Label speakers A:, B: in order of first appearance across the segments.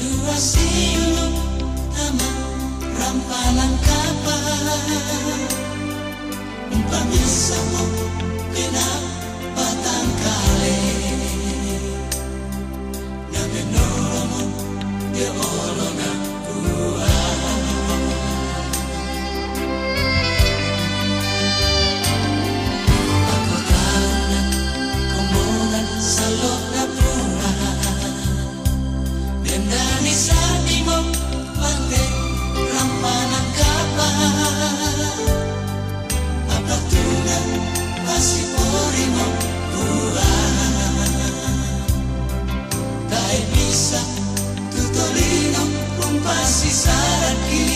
A: dua siulung tama rampalan kapal umpamisa mo kena batang kale na menora mo de olona buah. Ako tahu na kumongan sa loob na buah dendani sa mo pante rampalan kapal apatungan pasipori mo buah dahil bisa tutolino kung pasisaraki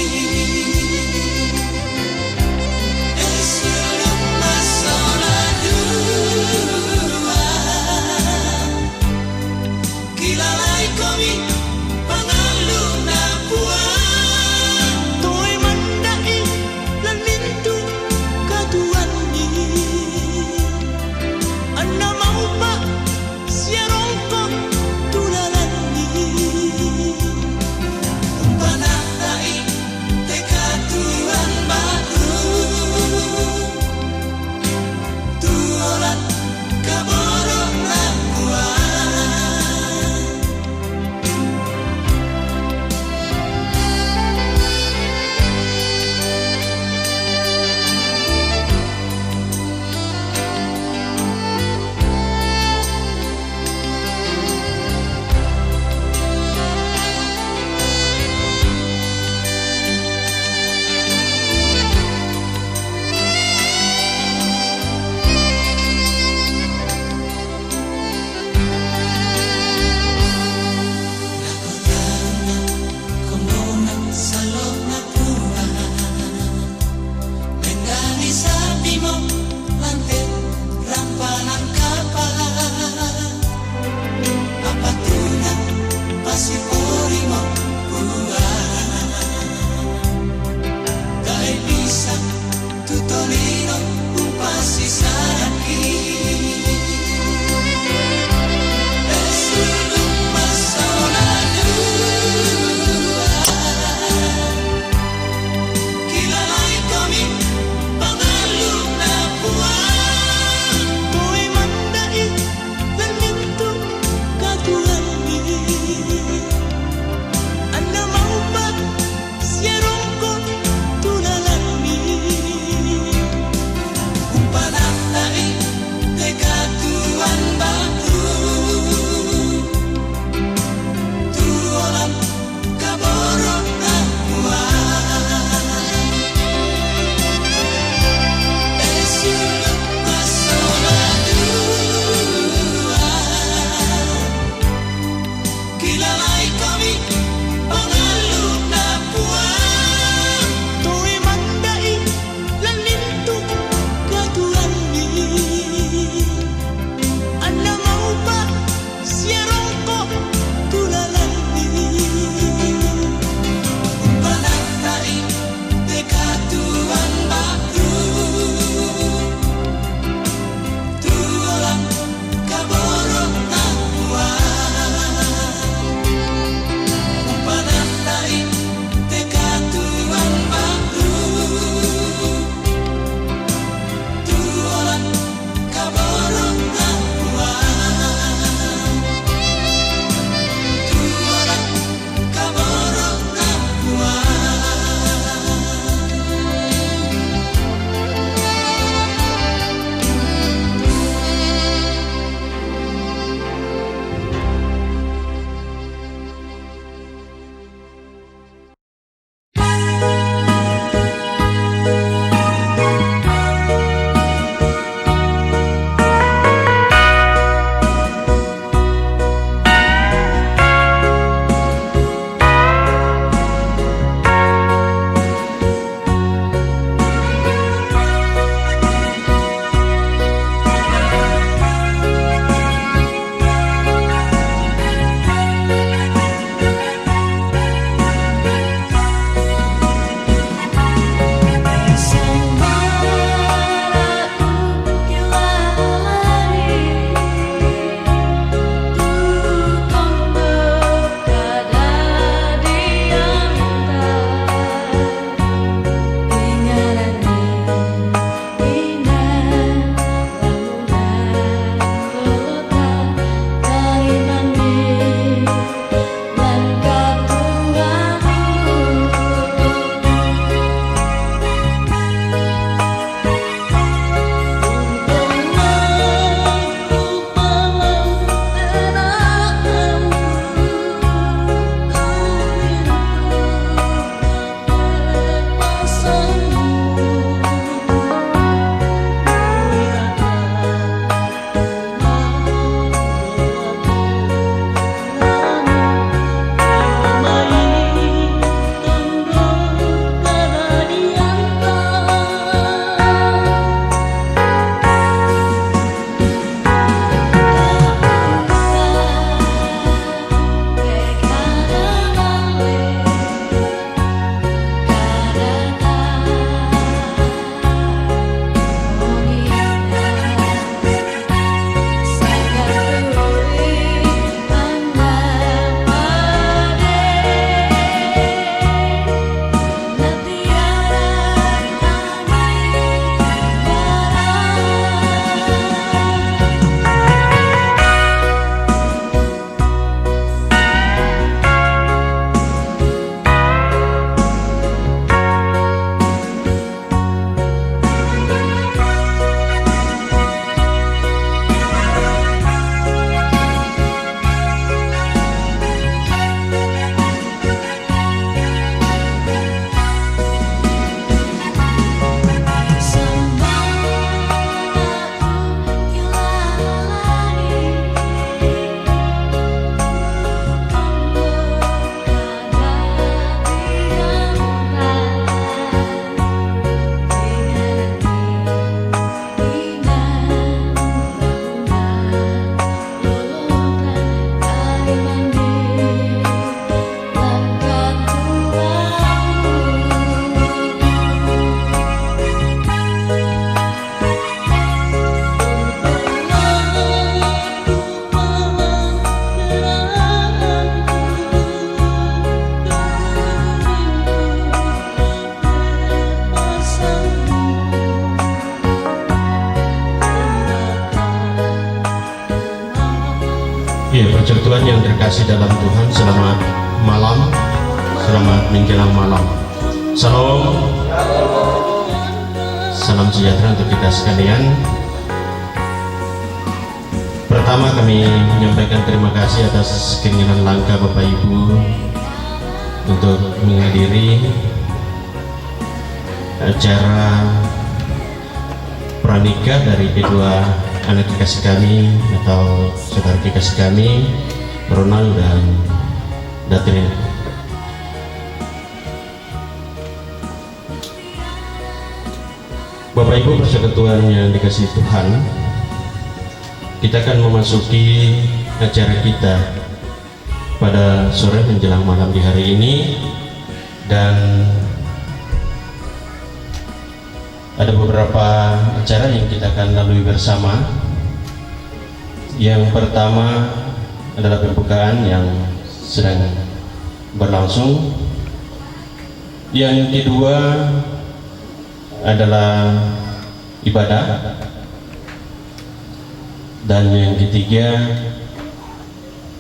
A: esulong masola dua kilalay kami pangalu na buwan to'y mandai lalindu kaduan ni ana mau pa siya rongkong tulalan ni umpana
B: persekutuan yang terkasih dalam Tuhan, selamat malam, selamat menjelang malam. Salam, salam sejahtera untuk kita sekalian. Pertama kami menyampaikan terima kasih atas keinginan langka Bapak Ibu untuk menghadiri acara pranikah dari kedua anak kekasih kami atau saudara kekasih kami, Ronald dan Datrin. Bapak Ibu persekutuan yang dikasihi Tuhan, kita akan memasuki acara kita pada sore menjelang malam di hari ini, dan ada beberapa acara yang kita akan lalui bersama. Yang pertama adalah pembukaan yang sedang berlangsung. Yang kedua adalah ibadah. Dan yang ketiga,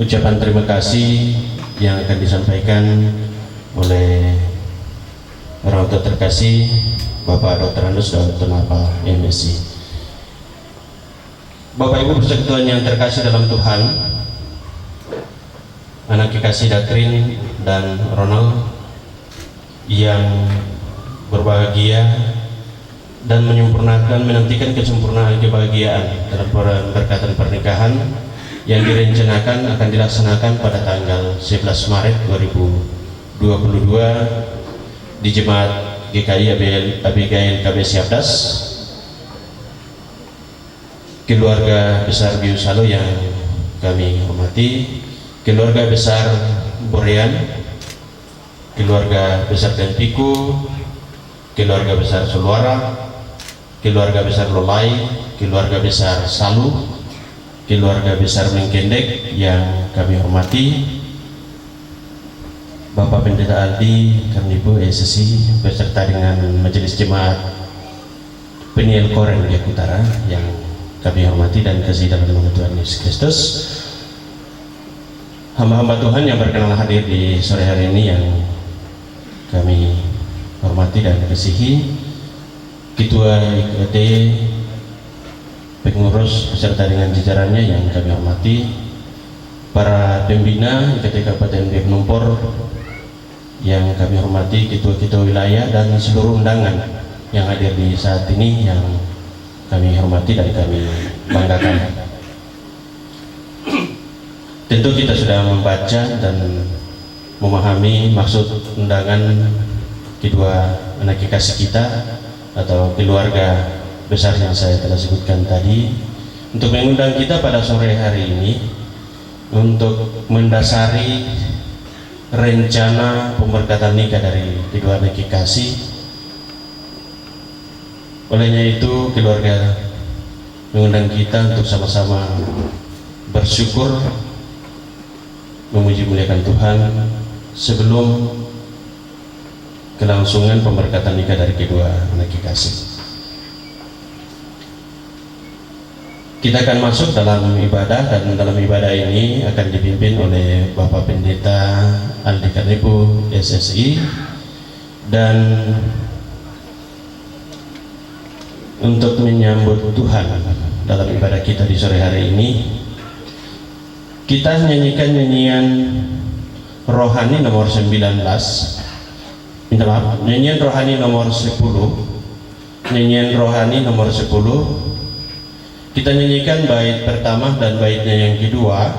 B: ucapan terima kasih yang akan disampaikan oleh orang tua terkasih Bapak Dr. Andus dan Dr. Napa MSc. Bapak Ibu persekutuan yang terkasih dalam Tuhan, anak kekasih Datrin dan Ronald yang berbahagia dan menantikan kesempurnaan kebahagiaan dalam berkatan pernikahan yang direncanakan akan dilaksanakan pada tanggal 11 Maret 2022 di Jemaat GKI Abigail KB Siapdas, keluarga besar Biusalo yang kami hormati, keluarga besar Borean, keluarga besar Tempiku, keluarga besar Suluara, keluarga besar Lolai, keluarga besar Salu, keluarga besar Mengkendek yang kami hormati, Bapak Pendeta Aldi, Karnibo SSI beserta dengan Majelis Jemaat Peniel Koreng Biak Utara yang kami hormati dan kasih dalam nama Tuhan Yesus Kristus. Hamba-hamba Tuhan yang berkenan hadir di sore hari ini yang kami hormati dan kasihi, Ketua IKT, pengurus beserta dengan jajarannya yang kami hormati, para pembina IKT Kabupaten Biak Numpor yang kami hormati, ketua-ketua wilayah dan seluruh undangan yang hadir di saat ini yang kami hormati dan kami banggakan. Tentu kita sudah membaca dan memahami maksud undangan kedua anak kekasih kita atau keluarga besar yang saya telah sebutkan tadi untuk mengundang kita pada sore hari ini untuk mendasari rencana pemberkatan nikah dari kedua anak kekasih. Olehnya itu keluarga mengundang kita untuk sama-sama bersyukur, memuji muliakan Tuhan sebelum kelangsungan pemberkatan nikah dari kedua anak kekasih. Kita akan masuk dalam ibadah, dan dalam ibadah ini akan dipimpin oleh Bapak Pendeta Aldi Karnibo SSI. Dan untuk menyambut Tuhan dalam ibadah kita di sore hari ini, kita nyanyikan nyanyian rohani nomor 19, nyanyian rohani nomor 10, nyanyian rohani nomor 10. Kita nyanyikan bait pertama dan baitnya yang kedua.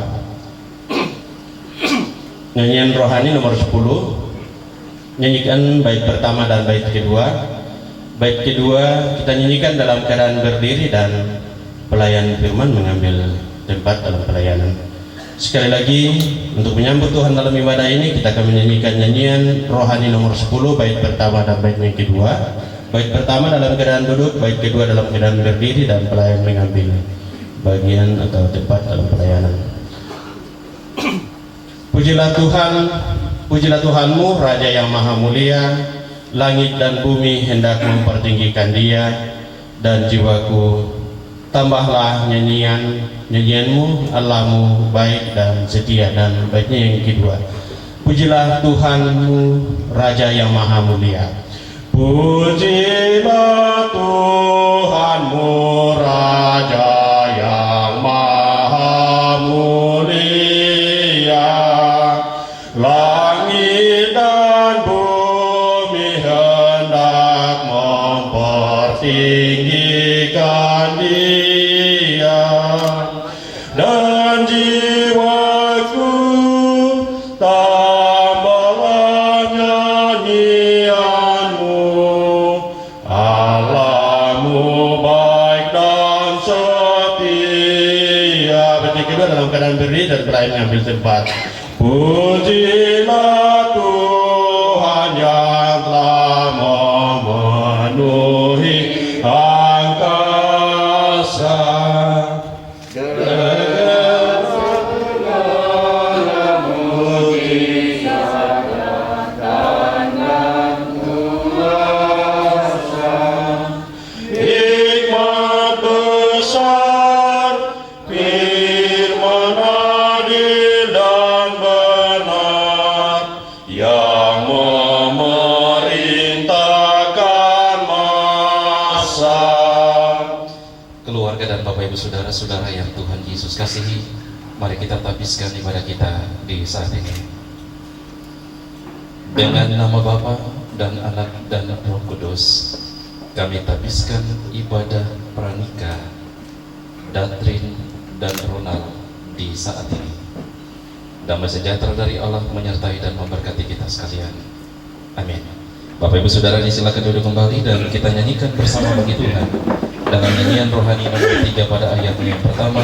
B: Nyanyian rohani nomor 10, nyanyikan bait pertama dan bait kedua. Bait kedua kita nyanyikan dalam keadaan berdiri dan pelayan firman mengambil tempat dalam pelayanan. Sekali lagi, untuk menyambut Tuhan dalam ibadah ini, kita akan menyanyikan nyanyian rohani nomor 10, bait pertama dan bait yang kedua. Bait pertama dalam keadaan duduk, bait kedua dalam keadaan berdiri, dan pelayan mengambil bagian atau tempat dalam pelayanan. Pujilah Tuhan, pujilah Tuhanmu, Raja yang Maha Mulia. Langit dan bumi hendak mempertinggikan Dia, dan jiwaku tambahlah nyanyianmu, Allahmu baik dan setia. Dan baiknya yang kedua, pujilah Tuhanmu, Raja yang Maha Mulia. Pujilah Tuhanmu, Raja yang Maha Mulia. Langit dan bumi hendak mempertinggikan Dia, dan jiwaku tambahlah nyanyianmu, Allahmu baik dan setia. Berarti kedua dalam keadaan berdiri dan berakhir mengambil tempat. Pujilah Tuhan yang telah memenuhi angkasa. Hikmat besar, firman adil dan benar, yang memerintahkan masa.
C: Keluarga dan Bapak Ibu Saudara-saudara yang Tuhan Yesus kasihi, mari kita tabiskan ibadah kita di saat ini. Dengan nama Bapa dan Anak dan Roh Kudus, kami tabiskan ibadah pranikah Datrin dan Ronald di saat ini. Damai sejahtera dari Allah menyertai dan memberkati kita sekalian. Amin. Bapak Ibu Saudara disilakan duduk kembali dan kita nyanyikan bersama bagi Tuhan dalam nyanyian rohani nomor 3 pada ayatnya yang pertama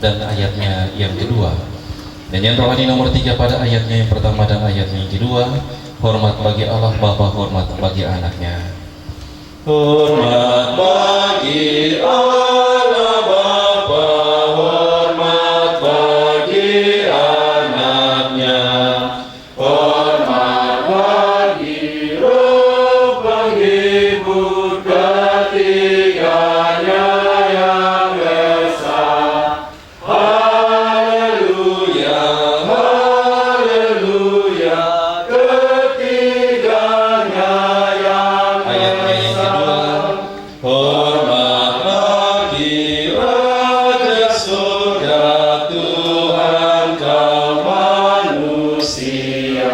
C: dan ayatnya yang kedua. Nyanyian rohani nomor 3 pada ayatnya yang pertama dan ayatnya yang kedua. Hormat bagi Allah Bapa, hormat bagi anaknya. Hormat bagi Allah Bapa, hormat bagi anaknya, hormat bagi Roh, bagi Buddha tiganya yang esa. Haleluya, haleluya, ketiganya yang ayatnya yang kedua. Hormat bagi Raja Surga, Tuhan kaum manusia.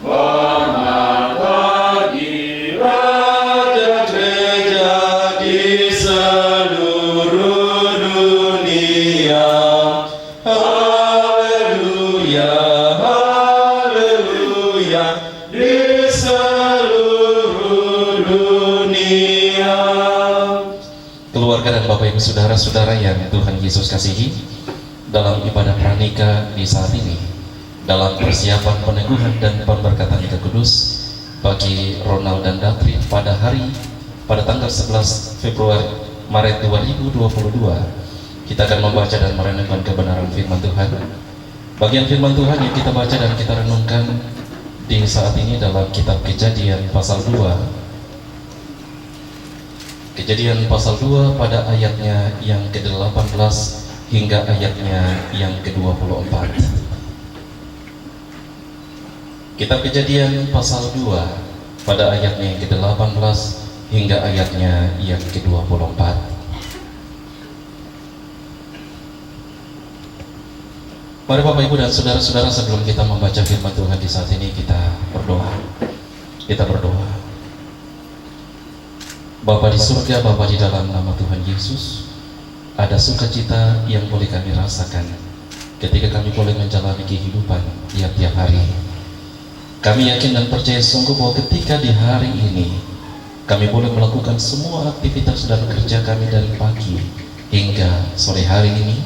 C: Hormat bagi Raja Gereja di seluruh dunia. Haleluya, haleluya, di seluruh dunia. Keluarga dan Bapak Ibu Saudara-saudara yang Tuhan Yesus kasihi, dalam ibadah pranikah di saat ini, dalam persiapan peneguhan dan pemberkatan nikah kudus bagi Ronald dan Datrin pada tanggal 11 Februari Maret 2022, kita akan membaca dan merenungkan kebenaran firman Tuhan. Bagian firman Tuhan yang kita baca dan kita renungkan di saat ini dalam kitab Kejadian pasal 2. Kejadian pasal 2 pada ayatnya yang ke-18 hingga ayatnya yang ke-24. Kitab Kejadian pasal 2 pada ayatnya yang ke-18 hingga ayatnya yang ke-24. Mari Bapak Ibu dan Saudara-saudara, sebelum kita membaca firman Tuhan di saat ini, kita berdoa. Kita berdoa. Bapa di surga, Bapa di dalam nama Tuhan Yesus, ada sukacita yang boleh kami rasakan ketika kami boleh menjalani kehidupan tiap-tiap hari. Kami yakin dan percaya sungguh bahwa ketika di hari ini kami boleh melakukan semua aktivitas dan kerja kami dari pagi hingga sore hari ini,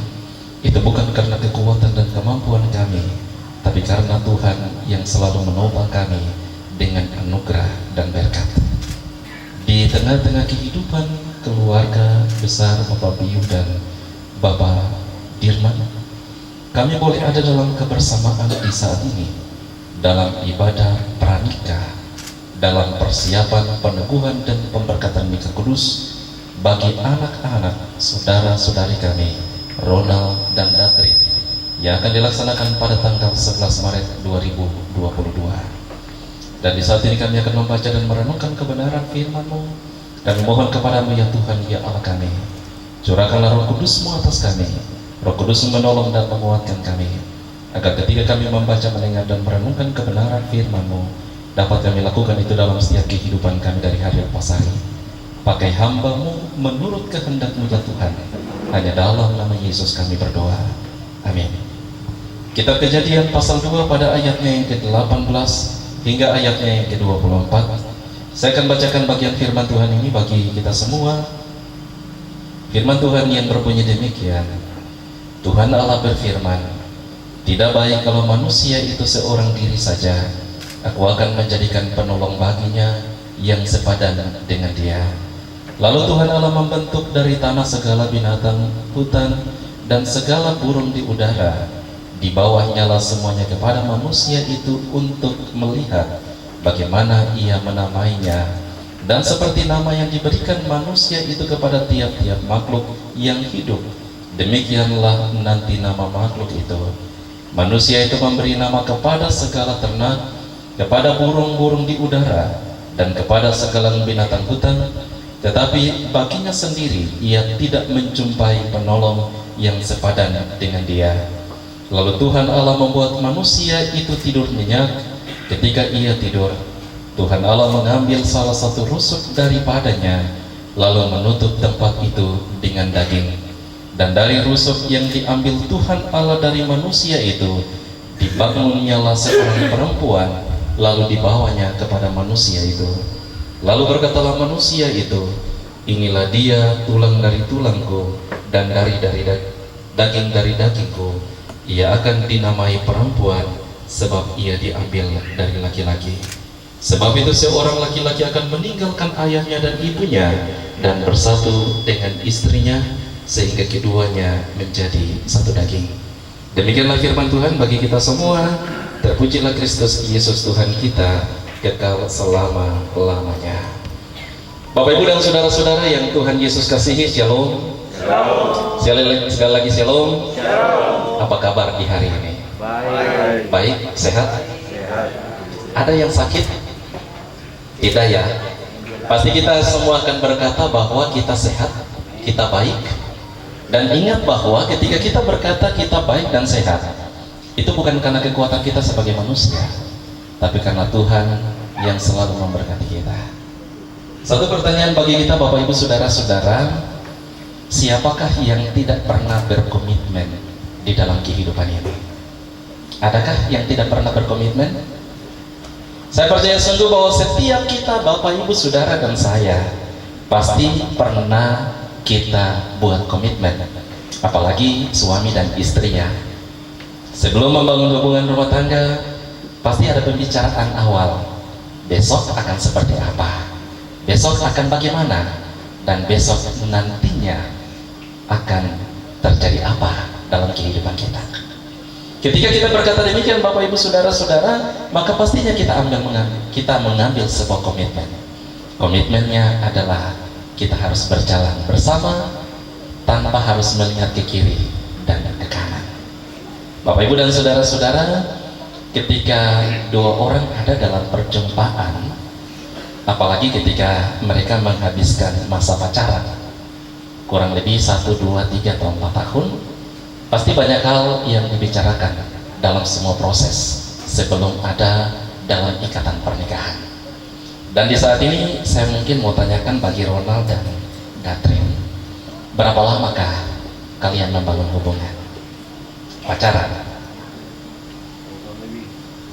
C: itu bukan karena kekuatan dan kemampuan kami, tapi karena Tuhan yang selalu menopang kami dengan anugerah dan berkat. Di tengah-tengah kehidupan keluarga besar Bapak Biu dan Bapak Dirman, kami boleh ada dalam kebersamaan di saat ini, dalam ibadah pranikah, dalam persiapan peneguhan dan pemberkatan nikah kudus bagi anak-anak saudara-saudari kami Ronald dan Datrin yang akan dilaksanakan pada tanggal 11 Maret 2022. Dan di saat ini kami akan membaca dan merenungkan kebenaran firman-Mu dan mohon kepadamu ya Tuhan ya Allah kami, curahkanlah Roh Kudus-Mu atas kami. Roh Kudus menolong dan menguatkan kami, agar ketika kami membaca, mendengar dan merenungkan kebenaran firman-Mu, dapat kami lakukan itu dalam setiap kehidupan kami dari hari lepas hari. Pakai hamba-Mu menurut kehendak-Mu ya Tuhan. Hanya dalam nama Yesus kami berdoa. Amin. Kitab Kejadian pasal 2 pada ayatnya yang ke-18 hingga ayatnya yang ke-24. Saya akan bacakan bagian firman Tuhan ini bagi kita semua. Firman Tuhan yang berbunyi demikian. Tuhan Allah berfirman, tidak baik kalau manusia itu seorang diri saja. Aku akan menjadikan penolong baginya yang sepadan dengan dia. Lalu Tuhan Allah membentuk dari tanah segala binatang hutan dan segala burung di udara. Di bawahnya lah semuanya kepada manusia itu untuk melihat bagaimana ia menamainya. Dan seperti nama yang diberikan manusia itu kepada tiap-tiap makhluk yang hidup, demikianlah nanti nama makhluk itu. Manusia itu memberi nama kepada segala ternak, kepada burung-burung di udara, dan kepada segala binatang hutan. Tetapi baginya sendiri ia tidak menjumpai penolong yang sepadan dengan dia. Lalu Tuhan Allah membuat manusia itu tidur nyenyak. Ketika ia tidur, Tuhan Allah mengambil salah satu rusuk daripadanya, lalu menutup tempat itu dengan daging. Dan dari rusuk yang diambil Tuhan Allah dari manusia itu, dibangunnyalah seorang perempuan, lalu dibawanya kepada manusia itu. Lalu berkatalah manusia itu, inilah dia, tulang dari tulangku dan daging dari dagingku. Ia akan dinamai perempuan, sebab ia diambil dari laki-laki. Sebab itu seorang laki-laki akan meninggalkan ayahnya dan ibunya dan bersatu dengan istrinya, sehingga keduanya menjadi satu daging. Demikianlah firman Tuhan bagi kita semua. Terpujilah Kristus Yesus Tuhan kita kekal selama-lamanya. Bapak Ibu dan saudara-saudara yang Tuhan Yesus kasihi, shalom. Sekali lagi shalom. Apa kabar di hari ini? Baik, sehat? Ada yang sakit? Tidak ya? Pasti kita semua akan berkata bahwa kita sehat, kita baik. Dan ingat bahwa ketika kita berkata kita baik dan sehat, itu bukan karena kekuatan kita sebagai manusia, tapi karena Tuhan yang selalu memberkati kita. Satu pertanyaan bagi kita Bapak Ibu Saudara-saudara, siapakah yang tidak pernah berkomitmen di dalam kehidupan ini? Adakah yang tidak pernah berkomitmen? Saya percaya sungguh bahwa setiap kita Bapak Ibu Saudara dan saya pasti pernah kita buat komitmen, apalagi suami dan istrinya. Sebelum membangun hubungan rumah tangga, pasti ada pembicaraan awal. Besok akan seperti apa? Besok akan bagaimana? Dan besok nantinya akan terjadi apa dalam kehidupan kita? Ketika kita berkata demikian Bapak Ibu Saudara-saudara, maka pastinya kita mengambil sebuah komitmen. Komitmennya adalah kita harus berjalan bersama tanpa harus melihat ke kiri dan ke kanan. Bapak Ibu dan saudara-saudara, ketika dua orang ada dalam perjumpaan, apalagi ketika mereka menghabiskan masa pacaran kurang lebih 1, 2, 3 atau 4 tahun, pasti banyak hal yang dibicarakan dalam semua proses sebelum ada dalam ikatan pernikahan. Dan di saat ini saya mungkin mau tanyakan bagi Ronald dan Datrin, berapa lamakah kalian membangun hubungan pacaran?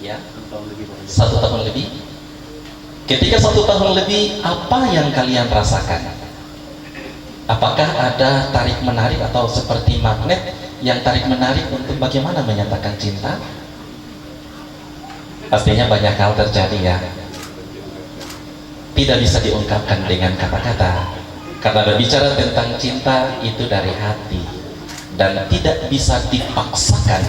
C: Ya, 1 tahun lebih. Ketika 1 tahun lebih, apa yang kalian rasakan? Apakah ada tarik menarik atau seperti magnet yang tarik menarik untuk bagaimana menyatakan cinta? Pastinya banyak hal terjadi ya. Tidak bisa diungkapkan dengan kata-kata, karena berbicara tentang cinta itu dari hati dan tidak bisa dipaksakan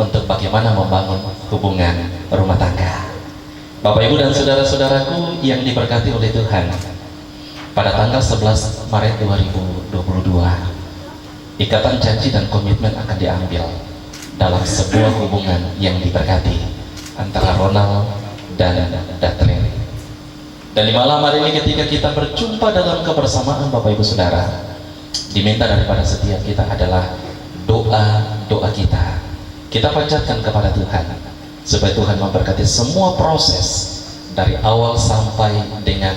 C: untuk bagaimana membangun hubungan rumah tangga. Bapak Ibu dan saudara-saudaraku yang diberkati oleh Tuhan, pada tanggal 11 Maret 2022, ikatan janji dan komitmen akan diambil dalam sebuah hubungan yang diberkati antara Ronald dan Datrin. Dan di malam hari ini ketika kita berjumpa dalam kebersamaan Bapak Ibu Saudara, diminta daripada setiap kita adalah doa kita. Kita panjatkan kepada Tuhan supaya Tuhan memberkati semua proses dari awal sampai dengan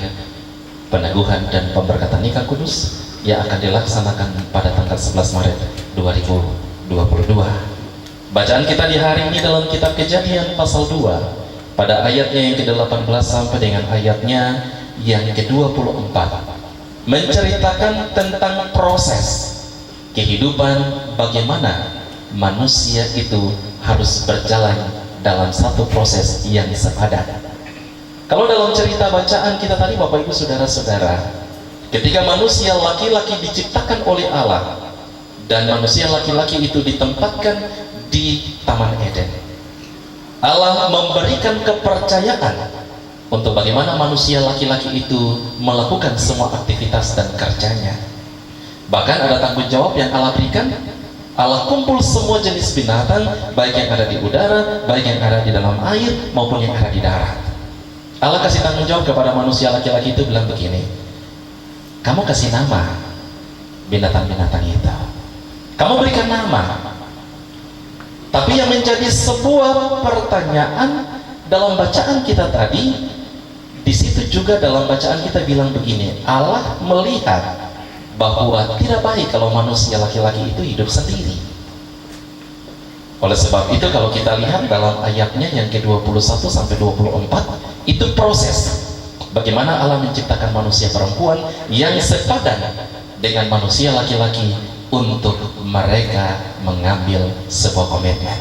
C: peneguhan dan pemberkatan nikah kudus yang akan dilaksanakan pada tanggal 11 Maret 2022. Bacaan kita di hari ini dalam kitab Kejadian pasal 2 pada ayatnya yang ke-18 sampai dengan ayatnya yang ke-24 menceritakan tentang proses kehidupan, bagaimana manusia itu harus berjalan dalam satu proses yang sepadan. Kalau dalam cerita bacaan kita tadi Bapak Ibu Saudara-saudara, ketika manusia laki-laki diciptakan oleh Allah dan manusia laki-laki itu ditempatkan di Taman Eden, Allah memberikan kepercayaan untuk bagaimana manusia laki-laki itu melakukan semua aktivitas dan kerjanya. Bahkan ada tanggung jawab yang Allah berikan. Allah kumpul semua jenis binatang, baik yang ada di udara, baik yang ada di dalam air maupun yang ada di darat. Allah kasih tanggung jawab kepada manusia laki-laki itu, bilang begini, kamu kasih nama binatang-binatang itu, kamu berikan nama. Tapi yang menjadi sebuah pertanyaan dalam bacaan kita tadi, di situ juga dalam bacaan kita bilang begini, Allah melihat bahwa tidak baik kalau manusia laki-laki itu hidup sendiri. Oleh sebab itu kalau kita lihat dalam ayatnya yang ke-21 sampai 24, itu proses bagaimana Allah menciptakan manusia perempuan yang sepadan dengan manusia laki-laki untuk mereka mengambil sebuah komitmen.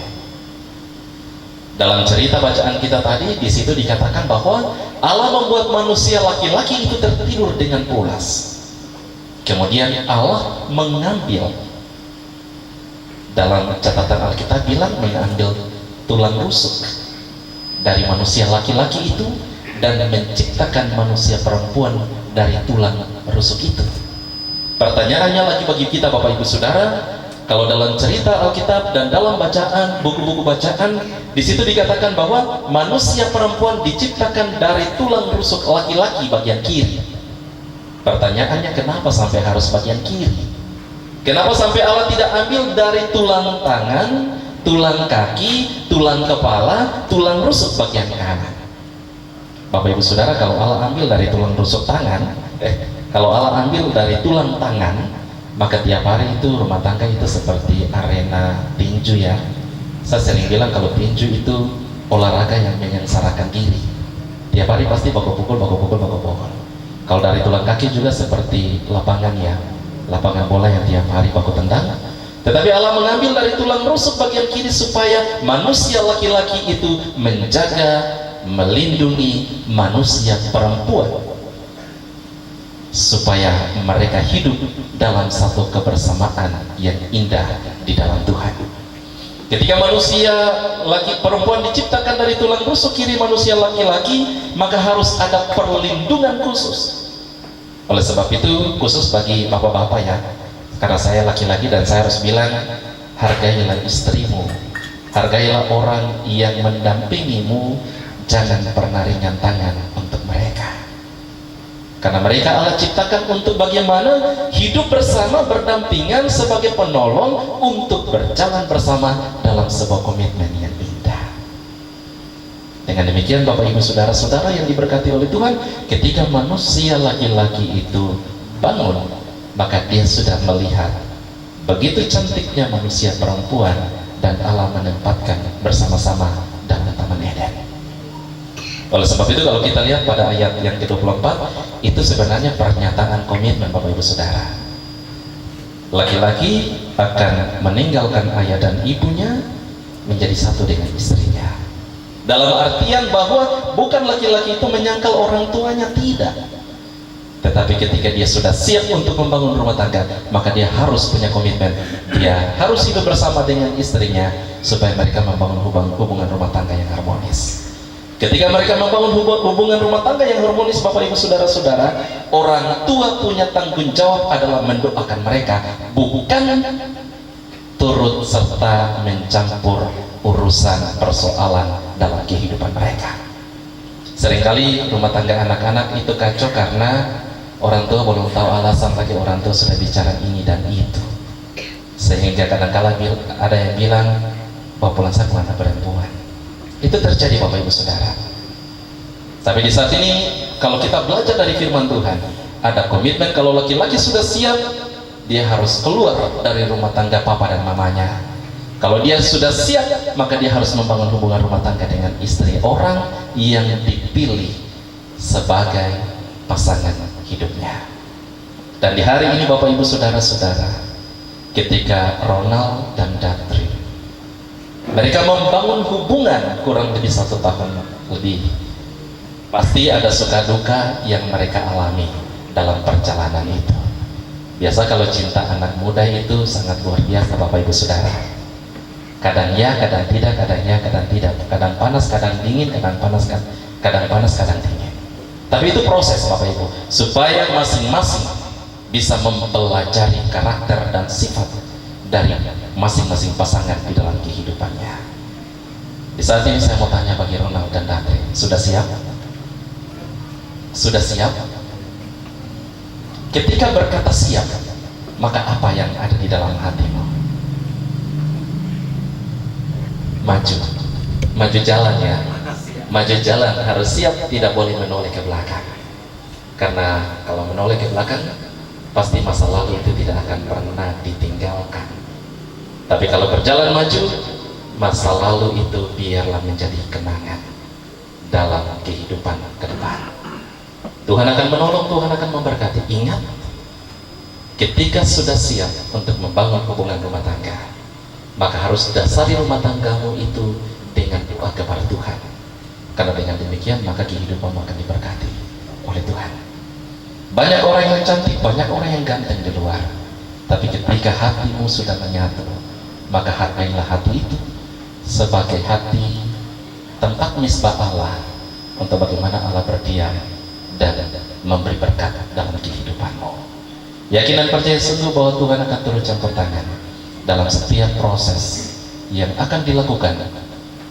C: Dalam cerita bacaan kita tadi, di situ dikatakan bahwa Allah membuat manusia laki-laki itu tertidur dengan pulas. Kemudian Allah mengambil, dalam catatan Alkitab bilang mengambil tulang rusuk dari manusia laki-laki itu dan menciptakan manusia perempuan dari tulang rusuk itu. Pertanyaannya lagi bagi kita Bapak Ibu Saudara, kalau dalam cerita Alkitab dan dalam bacaan, buku-buku bacaan, di situ dikatakan bahwa manusia perempuan diciptakan dari tulang rusuk laki-laki bagian kiri. Pertanyaannya, kenapa sampai harus bagian kiri? Kenapa sampai Allah tidak ambil dari tulang tangan, tulang kaki, tulang kepala, tulang rusuk bagian kanan? Bapak Ibu Saudara, kalau Allah ambil dari tulang rusuk tangan, kalau Allah ambil dari tulang tangan, maka tiap hari itu rumah tangga itu seperti arena tinju ya. Saya sering bilang kalau tinju itu olahraga yang menyengsarakan diri. Tiap hari pasti baku pukul. Kalau dari tulang kaki juga seperti lapangan ya, lapangan bola yang tiap hari baku tendang. Tetapi Allah mengambil dari tulang rusuk bagian kiri supaya manusia laki-laki itu menjaga, melindungi manusia perempuan, supaya mereka hidup dalam satu kebersamaan yang indah di dalam Tuhan. Ketika manusia perempuan diciptakan dari tulang rusuk kiri manusia laki-laki, maka harus ada perlindungan khusus. Oleh sebab itu, khusus bagi bapak-bapak ya, karena saya laki-laki dan saya harus bilang, hargailah istrimu, hargailah orang yang mendampingimu, jangan pernah ringan tangan untuk mereka. Karena mereka Allah ciptakan untuk bagaimana hidup bersama, berdampingan sebagai penolong untuk berjalan bersama dalam sebuah komitmen yang indah. Dengan demikian Bapak Ibu Saudara-saudara yang diberkati oleh Tuhan, ketika manusia laki-laki itu bangun, maka dia sudah melihat begitu cantiknya manusia perempuan dan Allah menempatkan bersama-sama dalam Taman Eden. Oleh sebab itu kalau kita lihat pada ayat yang ke-24, itu sebenarnya pernyataan komitmen Bapak Ibu Saudara. Laki-laki akan meninggalkan ayah dan ibunya menjadi satu dengan istrinya. Dalam artian bahwa bukan laki-laki itu menyangkal orang tuanya, tidak. Tetapi ketika dia sudah siap untuk membangun rumah tangga, maka dia harus punya komitmen. Dia harus hidup bersama dengan istrinya supaya mereka membangun hubungan rumah tangga yang harmonis. Ketika mereka membangun hubungan rumah tangga yang harmonis, Bapak Ibu Saudara-saudara, orang tua punya tanggung jawab adalah mendoakan mereka, bukan turut serta mencampur urusan persoalan dalam kehidupan mereka. Seringkali rumah tangga anak-anak itu kacau karena orang tua belum tahu alasan, lagi orang tua sudah bicara ini dan itu, sehingga kadang-kala ada yang bilang bahwa pulang saya anak perempuan. Itu terjadi Bapak Ibu Saudara. Tapi di saat ini kalau kita belajar dari firman Tuhan, ada komitmen. Kalau laki-laki sudah siap, dia harus keluar dari rumah tangga papa dan mamanya. Kalau dia sudah siap, maka dia harus membangun hubungan rumah tangga dengan istri, orang yang dipilih sebagai pasangan hidupnya. Dan di hari ini Bapak Ibu Saudara-saudara, ketika Ronald dan Datri mereka membangun hubungan kurang lebih 1 tahun lebih, pasti ada suka duka yang mereka alami dalam perjalanan itu. Biasa kalau cinta anak muda itu sangat luar biasa Bapak Ibu Saudara. Kadang ya, kadang tidak, kadang ya, kadang tidak, kadang panas, kadang dingin, kadang panas, kadang dingin. Tapi itu proses Bapak Ibu, supaya masing-masing bisa mempelajari karakter dan sifat dari masing-masing pasangan di dalam kehidupannya. Di saat ini saya mau tanya bagi Ronald dan Datri, sudah siap? Sudah siap? Ketika berkata siap, maka apa yang ada di dalam hatimu? Maju jalan ya, maju jalan harus siap, tidak boleh menoleh ke belakang. Karena kalau menoleh ke belakang, pasti masa lalu itu tidak akan pernah ditinggalkan. Tapi kalau berjalan maju, masa lalu itu biarlah menjadi kenangan dalam kehidupan ke depan. Tuhan akan menolong, Tuhan akan memberkati. Ingat, ketika sudah siap untuk membangun hubungan rumah tangga, maka harus dasari rumah tanggamu itu dengan doa kepada Tuhan. Karena dengan demikian maka kehidupanmu akan diberkati oleh Tuhan. Banyak orang yang cantik, banyak orang yang ganteng di luar, tapi ketika hatimu sudah menyatu, maka hargailah hati itu sebagai hati tempat misbah Allah, untuk bagaimana Allah berdiam dan memberi berkat dalam kehidupanmu. Yakin dan percaya sungguh bahwa Tuhan akan turut campur tangan dalam setiap proses yang akan dilakukan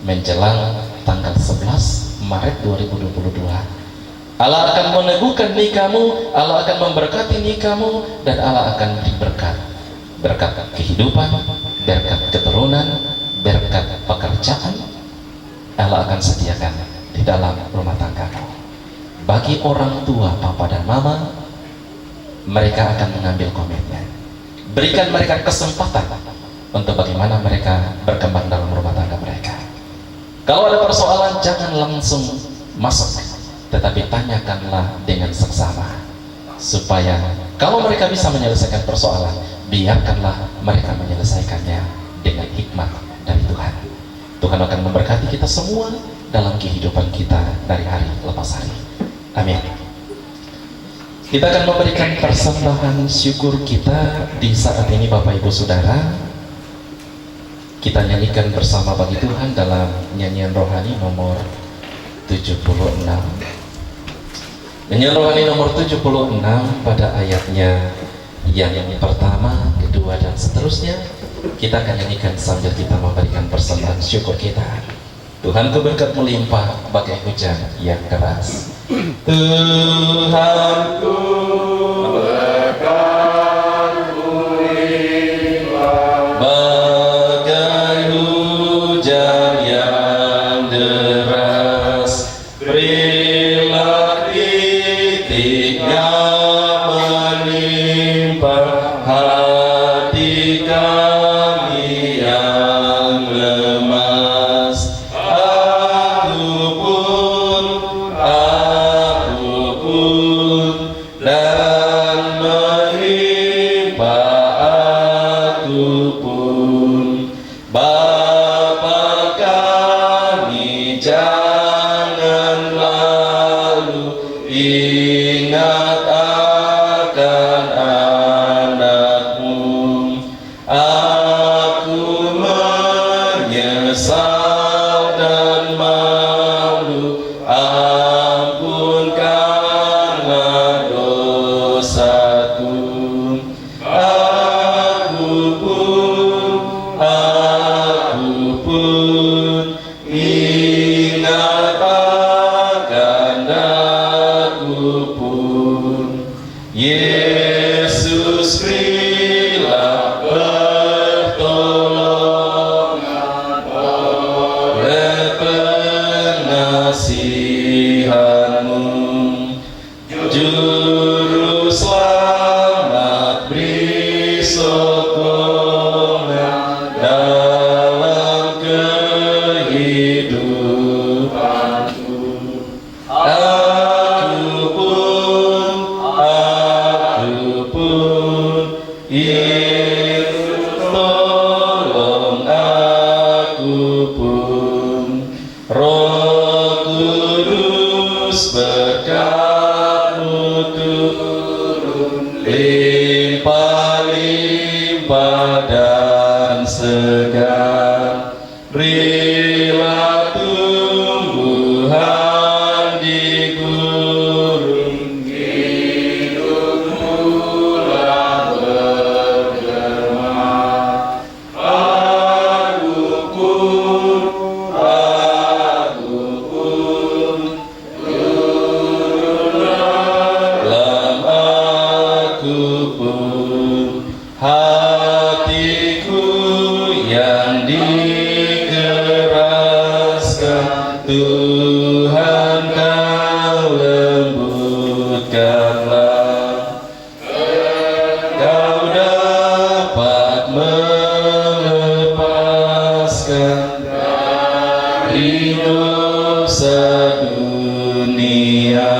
C: menjelang tanggal 11 Maret 2022. Allah akan meneguhkan nikahmu, Allah akan memberkati nikahmu, dan Allah akan beri berkat kehidupan, berkat keturunan, berkat pekerjaan. Allah akan sediakan di dalam rumah tanggamu. Bagi orang tua, papa dan mama, mereka akan mengambil komitmen. Berikan mereka kesempatan untuk bagaimana mereka berkembang dalam rumah tangga mereka. Kalau ada persoalan, jangan langsung masuk, tetapi tanyakanlah dengan seksama, supaya kalau mereka bisa menyelesaikan persoalan, biarkanlah mereka menyelesaikannya dengan hikmat dari Tuhan. Tuhan akan memberkati kita semua dalam kehidupan kita dari hari lepas hari. Amin. Kita akan memberikan persembahan syukur kita di saat ini Bapak Ibu Saudara. Kita nyanyikan bersama bagi Tuhan dalam nyanyian rohani nomor 76. Nyanyian rohani nomor 76 pada ayatnya yang pertama, kedua, dan seterusnya. Kita akan nyanyikan sambil kita memberikan persembahan syukur kita. Tuhanku berkat melimpah bagai hujan yang keras. Tuhanku berkat melimpah bagai hujan yang deras. Berilah titiknya menimpa hati kami yang lemas. Aku pun dan menimpa aku pun. Bapa kami jangan lalu ingat akan anakmu. kasihan-Mu. Juru selamat beri sokongan dalam kehidupanku. Aku pun, Yesus tolong aku pun. Roh Kudus berkat-Mu turun limpah-limpah dan segar. Berilah tumbuhan di gurun hidupku lah bergema. Aku pun, dalam aku pun, hatiku yang dikeraskan, Tuhan Kau lembutkanlah. Kau dapat melepaskan dari dosa dunia.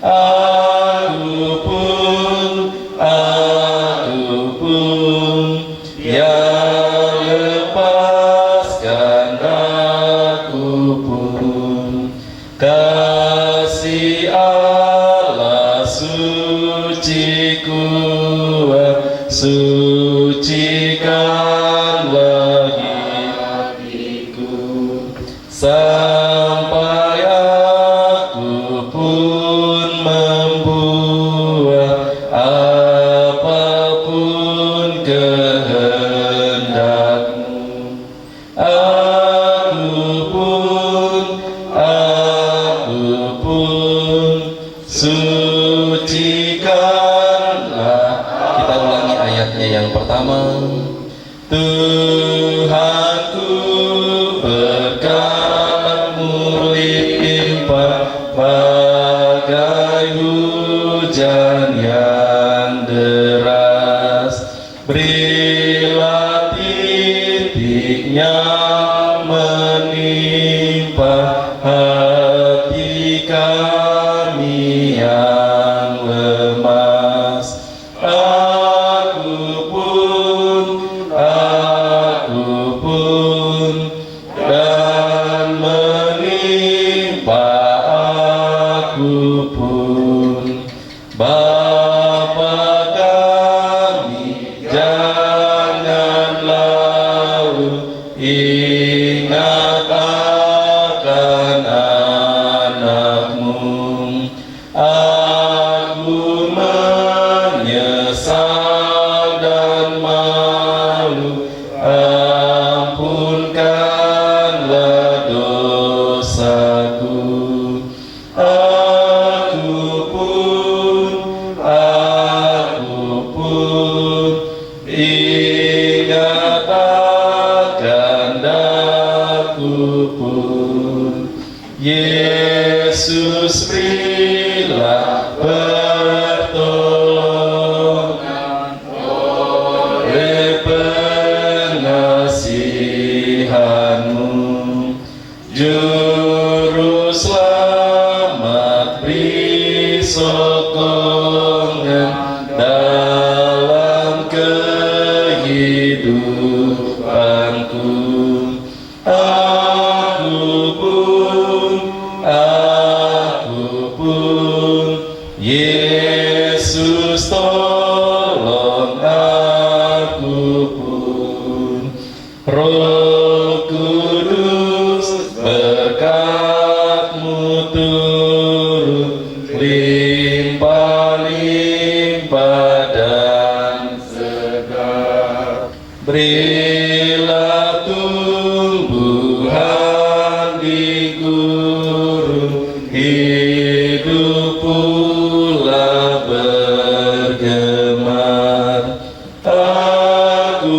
C: Aku pun, yang lepaskan aku pun. Kasih Allah suci kuat, sucikanlah hatiku, sampai aku pun membuat apapun kehendak-Mu. Aku pun, sucikanlah. Kita ulangi ayatnya yang pertama. Tuhanku, berkat-Mu limpah bagai hujan yang deras. Berilah titiknya menimpa hati kami yang lemas. Aku pun, dan menimpa aku pun. Bapa kami, janganlah ingat akan anak-Mu. Aku menyesal dan malu, ampunkanlah dosaku. Aku pun, ingat akan aku pun. Yesus, berilah pertolongan oleh pengasihan-Mu. Juru selamat beri sokongan dalam kehidupanku. Aku pun, Yesus tolong aku pun. Roh Kudus berkat-Mu turun limpah-limpah dan segar. Berilah tumbuhan di gurun hidup pula bergemar. Aku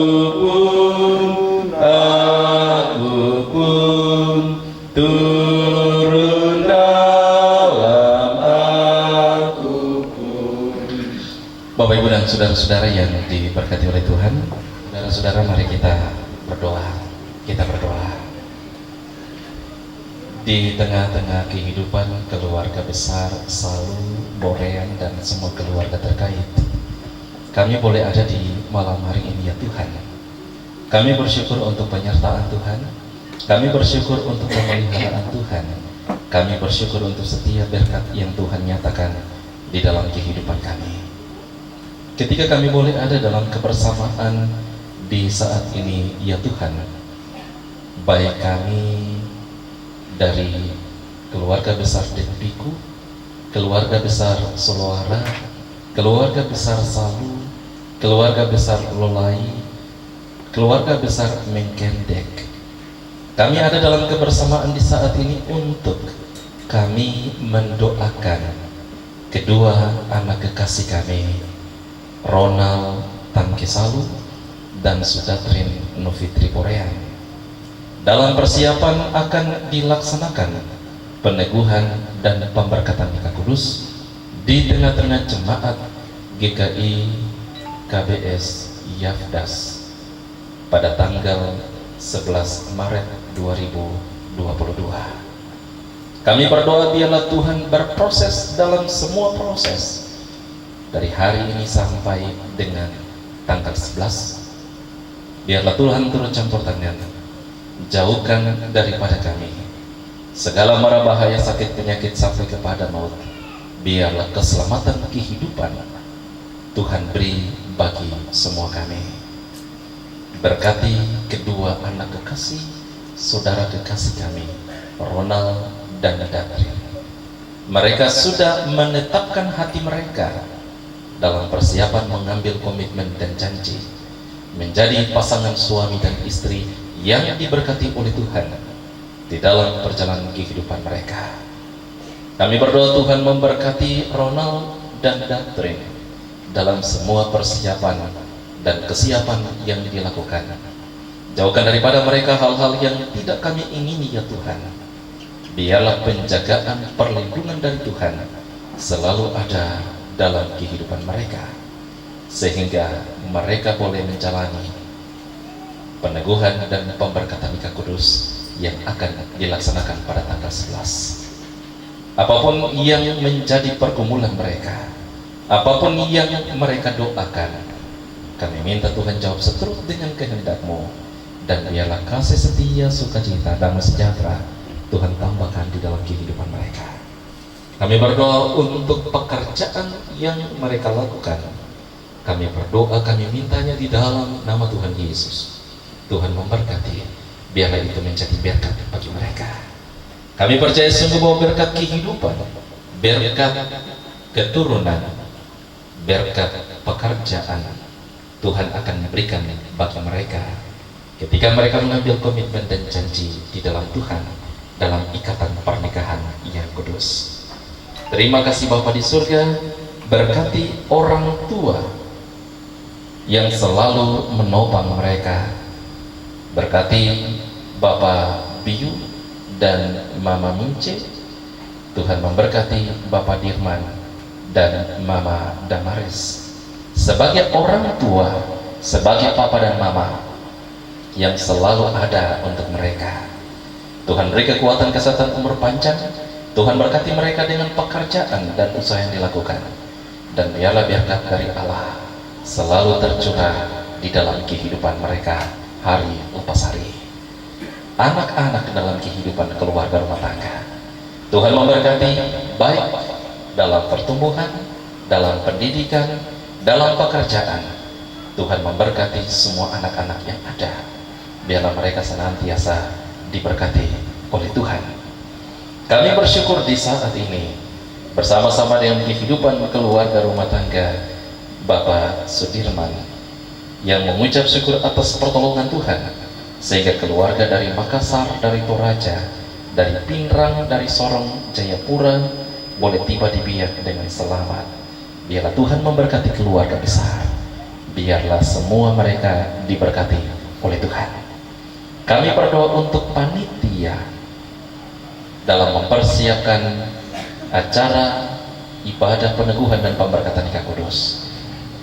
C: pun turun dan saudara-saudara yang diberkati oleh Tuhan, saudara-saudara, mari kita berdoa. Kita berdoa. Di tengah-tengah kehidupan keluarga besar Salu, Borean, dan semua keluarga terkait, kami boleh ada di malam hari ini ya Tuhan. Kami bersyukur untuk penyertaan Tuhan. Kami bersyukur untuk pemeliharaan Tuhan. Kami bersyukur untuk setiap berkat yang Tuhan nyatakan di dalam kehidupan kami. Ketika kami boleh ada dalam kebersamaan di saat ini ya Tuhan, baik kami dari keluarga besar Denbiku, keluarga besar Soloara, keluarga besar Salu, keluarga besar Lolai, keluarga besar Mengkendek, kami ada dalam kebersamaan di saat ini untuk kami mendoakan kedua anak kekasih kami, Ronald Tamke Salu dan Sudatrin Novitri Borean, dalam persiapan akan dilaksanakan peneguhan dan pemberkatan nikah kudus di tengah-tengah jemaat GKI KBS Yafdas pada tanggal 11 Maret 2022. Kami berdoa biarlah Tuhan berproses dalam semua proses dari hari ini sampai dengan tanggal 11. Biarlah Tuhan turut campur tangan, jauhkan daripada kami segala mara bahaya, sakit, penyakit sampai kepada maut. Biarlah keselamatan kehidupan Tuhan beri bagi semua kami. Berkati kedua anak kekasih, saudara kekasih kami, Ronald dan Datrin. Mereka sudah menetapkan hati mereka dalam persiapan mengambil komitmen dan janji menjadi pasangan suami dan istri yang diberkati oleh Tuhan di dalam perjalanan kehidupan mereka. Kami berdoa Tuhan memberkati Ronald dan Datrin dalam semua persiapan dan kesiapan yang dilakukan. Jauhkan daripada mereka hal-hal yang tidak kami ingini ya Tuhan. Biarlah penjagaan perlindungan dari Tuhan selalu ada dalam kehidupan mereka, sehingga mereka boleh menjalani peneguhan dan pemberkatan nikah kudus yang akan dilaksanakan pada tanggal 11. Apapun yang menjadi pergumulan mereka, apapun yang mereka doakan, kami minta Tuhan jawab seturut dengan kehendak-Mu, dan biarlah kasih setia, sukacita, damai sejahtera Tuhan tambahkan di dalam kehidupan mereka. Kami berdoa untuk pekerjaan yang mereka lakukan. Kami berdoa, kami mintanya di dalam nama Tuhan Yesus. Tuhan memberkati, biarlah itu menjadi berkat bagi mereka. Kami percaya sungguh bahwa berkat kehidupan, berkat keturunan, berkat pekerjaan Tuhan akan memberikan bagi mereka ketika mereka mengambil komitmen dan janji di dalam Tuhan dalam ikatan pernikahan yang kudus. Terima kasih Bapa di surga, berkati orang tua yang selalu menopang mereka. Berkati Bapak Biu dan Mama Munce. Tuhan memberkati Bapak Dirman dan Mama Damaris sebagai orang tua, sebagai Papa dan Mama yang selalu ada untuk mereka. Tuhan beri kekuatan, kesehatan, umur panjang. Tuhan berkati mereka dengan pekerjaan dan usaha yang dilakukan, dan biarlah berkat dari Allah selalu tercurah di dalam kehidupan mereka hari lepas hari. Anak-anak dalam kehidupan keluarga rumah tangga, Tuhan memberkati baik dalam pertumbuhan, dalam pendidikan, dalam pekerjaan. Tuhan memberkati semua anak-anak yang ada. Biarlah mereka senantiasa diberkati oleh Tuhan. Kami bersyukur di saat ini bersama-sama dengan kehidupan keluarga rumah tangga Bapak Sudirman yang mengucap syukur atas pertolongan Tuhan, sehingga keluarga dari Makassar, dari Toraja, dari Pinrang, dari Sorong, Jayapura boleh tiba di Biak dengan selamat. Biarlah Tuhan memberkati keluarga besar. Biarlah semua mereka diberkati oleh Tuhan. Kami berdoa untuk panitia dalam mempersiapkan acara ibadah peneguhan dan pemberkatan nikah kudus.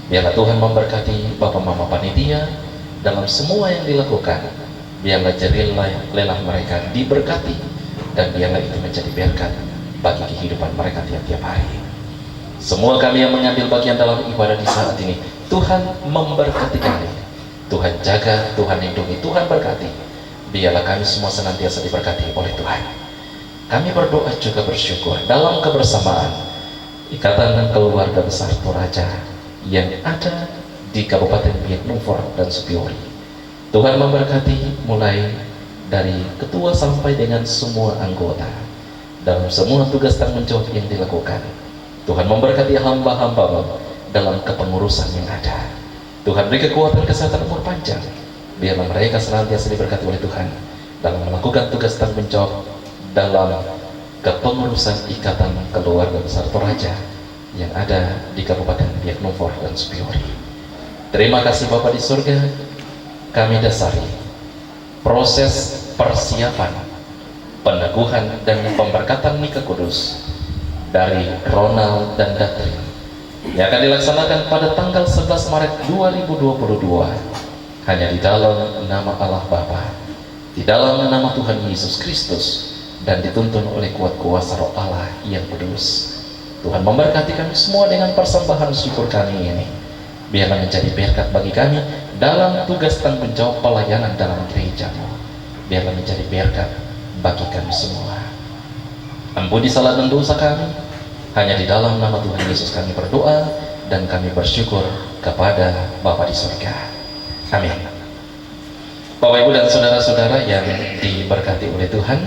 C: Biarlah Tuhan memberkati Bapak Mama Panitia dalam semua yang dilakukan. Biarlah jerih lelah mereka diberkati, dan biarlah itu menjadi berkat bagi kehidupan mereka tiap-tiap hari. Semua kami yang mengambil bagian dalam ibadah di saat ini, Tuhan memberkati kami. Tuhan jaga, Tuhan lindungi, Tuhan berkati. Biarlah kami semua senantiasa diberkati oleh Tuhan. Kami berdoa juga bersyukur dalam kebersamaan Ikatan Keluarga Besar Toraja yang ada di Kabupaten Biak Numfor dan Supiori. Tuhan memberkati mulai dari ketua sampai dengan semua anggota dalam semua tugas tanggung jawab yang dilakukan. Tuhan memberkati hamba-hamba dalam kepengurusan yang ada. Tuhan beri kekuatan, kesehatan, umur panjang. Biarlah mereka senantiasa diberkati oleh Tuhan dalam melakukan tugas tanggung jawab dalam kepengurusan Ikatan Keluarga Besar Toraja yang ada di Kabupaten Biak Numfor dan Supiori. Terima kasih Bapa di surga. Kami dasari proses persiapan peneguhan dan pemberkatan nikah kudus dari Ronald dan Datrin yang akan dilaksanakan pada tanggal 11 Maret 2022 hanya di dalam nama Allah Bapa, di dalam nama Tuhan Yesus Kristus, dan dituntun oleh kuat kuasa Roh Allah yang kudus. Tuhan memberkati kami semua dengan persembahan syukur kami ini. Biarlah menjadi berkat bagi kami dalam tugas tanggung jawab pelayanan dalam gereja-Mu. Biarlah menjadi berkat bagi kami semua. Ampuni salah dan dosa kami. Hanya di dalam nama Tuhan Yesus kami berdoa dan kami bersyukur kepada Bapa di surga. Amin. Bapak Ibu dan saudara-saudara yang diberkati oleh Tuhan,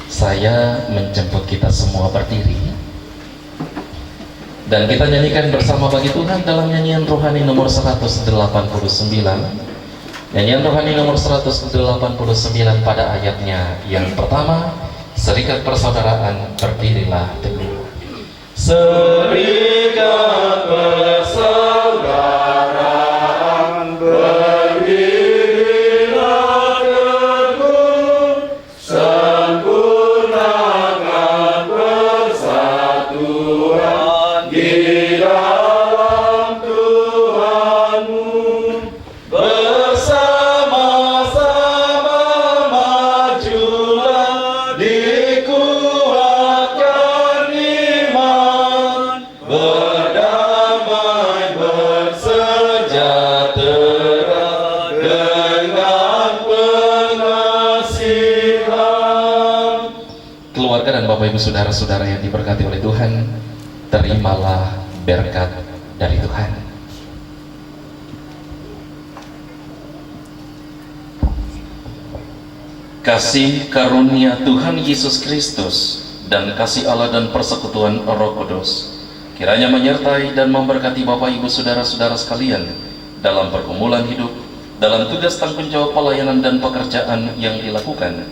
C: saya menjemput kita semua berdiri dan kita nyanyikan bersama bagi Tuhan dalam nyanyian rohani nomor 189. Nyanyian rohani nomor 189 pada ayatnya yang pertama, serikat persaudaraan berdirilah teguh. Serikat persaudaraan berdirilah teguh, sempurnakan persatuan di dalam Tuhanmu, bersama-sama majulah, dikuatkan iman, berdamai bersejahtera dengan pengasihan. Keluarga dan Bapak Ibu saudara-saudara yang diberkati oleh Tuhan, terimalah berkat dari Tuhan. Kasih karunia Tuhan Yesus Kristus dan kasih Allah dan persekutuan Roh Kudus kiranya menyertai dan memberkati Bapak Ibu saudara-saudara sekalian dalam pergumulan hidup, dalam tugas tanggung jawab pelayanan dan pekerjaan yang dilakukan,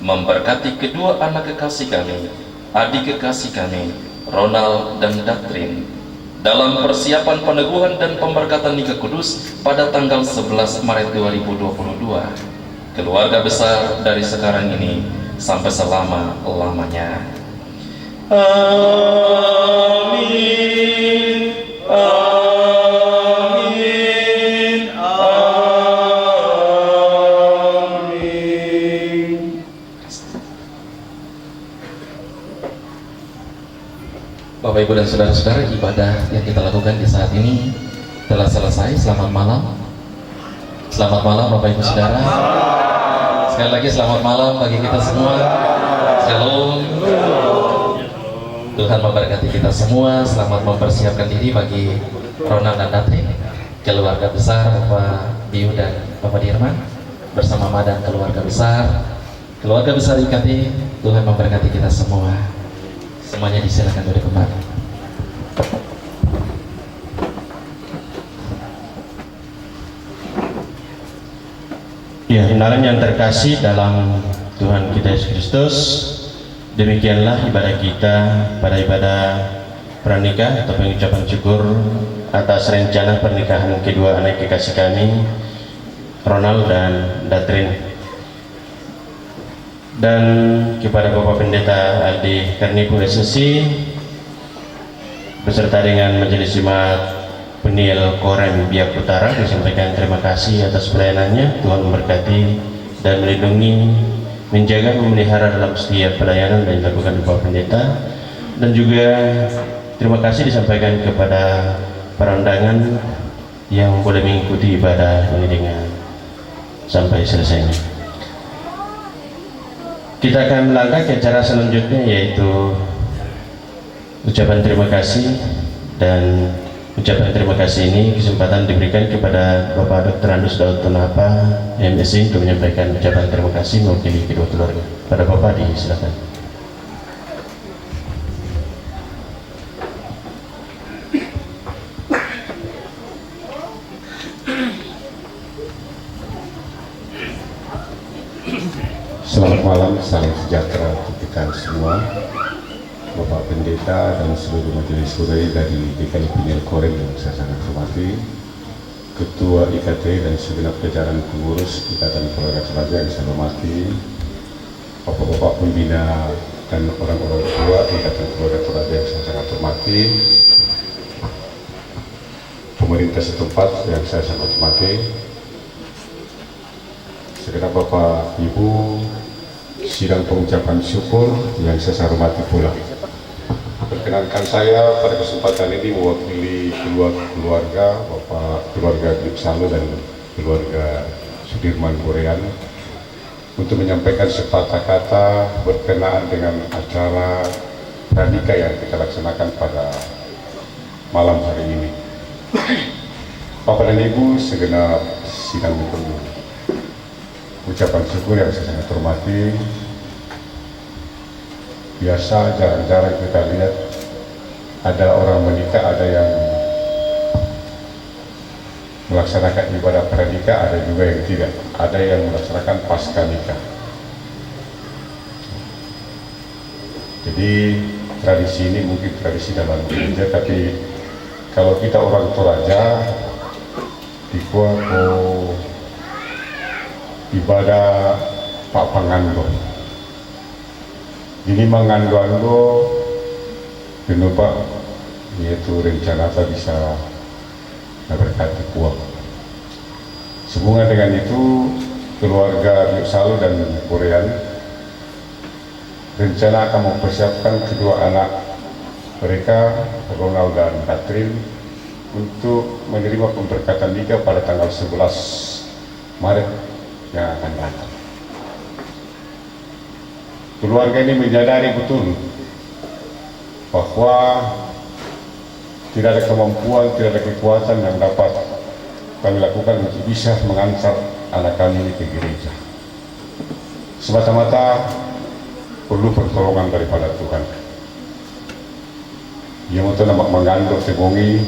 C: memberkati kedua anak kekasih kami, adik kekasih kami, Ronald dan Datrin, dalam persiapan peneguhan dan pemberkatan nikah kudus pada tanggal 11 Maret 2022. Keluarga besar dari sekarang ini sampai selama-lamanya. Amin. Amin. Amin. Bapak Ibu dan saudara-saudara, ibadah yang kita lakukan di saat ini telah selesai. Selamat malam. Selamat malam Bapak Ibu Saudara. Sekali lagi selamat malam bagi kita semua. Shalom. Tuhan memberkati kita semua. Selamat mempersiapkan diri bagi Ronald dan Datrin, keluarga besar Bapak Biu dan Bapak Dirman bersama Madan keluarga besar IKT. Tuhan memberkati kita semua. Semuanya disilakan duduk kembali.
B: Ya, rekan yang terkasih dalam Tuhan kita Yesus Kristus, demikianlah ibadah kita pada ibadah pranikah atau pengucapan syukur atas rencana pernikahan kedua anak kekasih kami, Ronald dan Datrin. Dan kepada Bapak Pendeta Aldi Karnipu SSI beserta dengan Majelis Jemaat Penil Korem Biak Utara menyampaikan terima kasih atas pelayanannya. Tuhan memberkati dan melindungi, menjaga, memelihara dalam setiap pelayanan yang dilakukan Bapak Pendeta. Dan juga terima kasih disampaikan kepada para undangan yang boleh mengikuti ibadah ini dengan sampai selesainya. Kita akan melangkah ke acara selanjutnya, yaitu ucapan terima kasih. Dan ucapan terima kasih ini kesempatan diberikan kepada Bapak Dr. Andus Daud Tonapa MSc untuk menyampaikan ucapan terima kasih mewakili kedua keluarga. Pada Bapak disilakan.
D: Selamat malam, salam sejahtera untuk kita semua, Bapak Pendeta dan seluruh majelis kurai dari GKI Penil Korem yang saya sangat hormati, Ketua IKT dan segenap jajaran pengurus Ikatan Keluarga Toraja yang saya hormati, Bapak-bapak pembina dan orang-orang tua Ikatan Keluarga Toraja yang saya sangat hormati, pemerintah setempat yang saya sangat hormati, segenap Bapak Ibu sidang pengucapan syukur yang saya hormati pula. Perkenankan saya pada kesempatan ini mewakili keluarga Bapak keluarga Grip Salo dan keluarga Sudirman Korean untuk menyampaikan sepatah kata berkenaan dengan acara pranikah yang kita laksanakan pada malam hari ini. Bapak dan Ibu segenap sidang ucapan syukur yang saya sangat hormati. Biasa jarang-jarang kita lihat ada orang menikah, ada yang melaksanakan ibadah pranikah, ada juga yang tidak, ada yang melaksanakan pasca nikah. Jadi tradisi ini mungkin tradisi dalam gereja, tapi kalau kita orang Toraja di Kuako ibadah Pak Pangando ini mengandung kenapa yaitu rencana apa bisa berkati kuat. Sehubungan dengan itu keluarga Salo dan Korean rencana akan mempersiapkan kedua anak mereka, Ronald dan Catherine, untuk menerima pemberkatan nikah pada tanggal 11 Maret yang akan datang. Keluarga ini menyadari betul bahwa tidak ada kemampuan, tidak ada kekuatan yang dapat kami lakukan untuk bisa mengantar anak kami ini ke gereja. Semata-mata perlu pertolongan daripada Tuhan. Ia mau nampak mengandung sebongi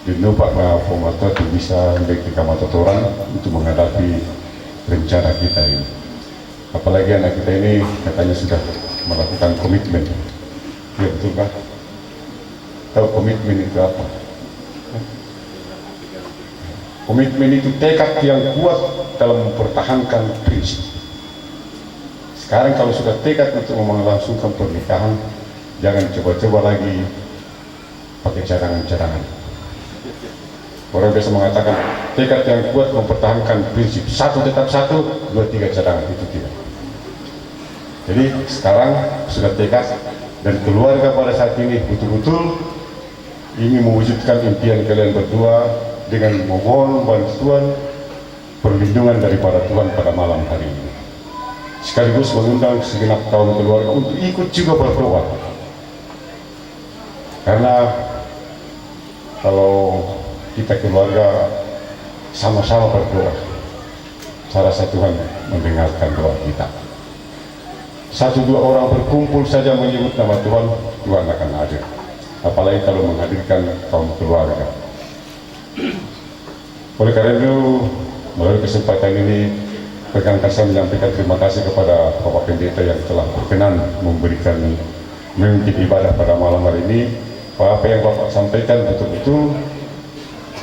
D: dinupak pemata untuk bisa memiliki kamatotoran untuk menghadapi rencana kita ini. Apalagi anak kita ini katanya sudah melakukan komitmen. Ya betul kan? Tahu komitmen itu apa? Komitmen itu tekad yang kuat dalam mempertahankan prinsip. Sekarang kalau sudah tekad untuk melangsungkan pernikahan, jangan coba-coba lagi pakai cadangan-cadangan. Orang biasa mengatakan tekad yang kuat mempertahankan prinsip, satu tetap satu, dua tiga cadangan, itu tidak. Jadi sekarang sudah tekad dan keluarga pada saat ini betul-betul ini mewujudkan impian kalian berdua dengan memohon bantuan perlindungan daripada Tuhan pada malam hari ini. Sekaligus mengundang segenap kaum keluarga untuk ikut juga berdoa. Karena kalau kita keluarga sama-sama berdoa, saya rasa Tuhan mendengarkan doa kita. Satu dua orang berkumpul saja menyebut nama Tuhan, Tuhan akan hadir. Apalagi kalau menghadirkan kaum keluarga. Oleh karena itu, melalui kesempatan ini, perkenankan saya menyampaikan terima kasih kepada Bapak Pendeta yang telah berkenan memberikan memimpin ibadah pada malam hari ini. Apa yang Bapak sampaikan betul-betul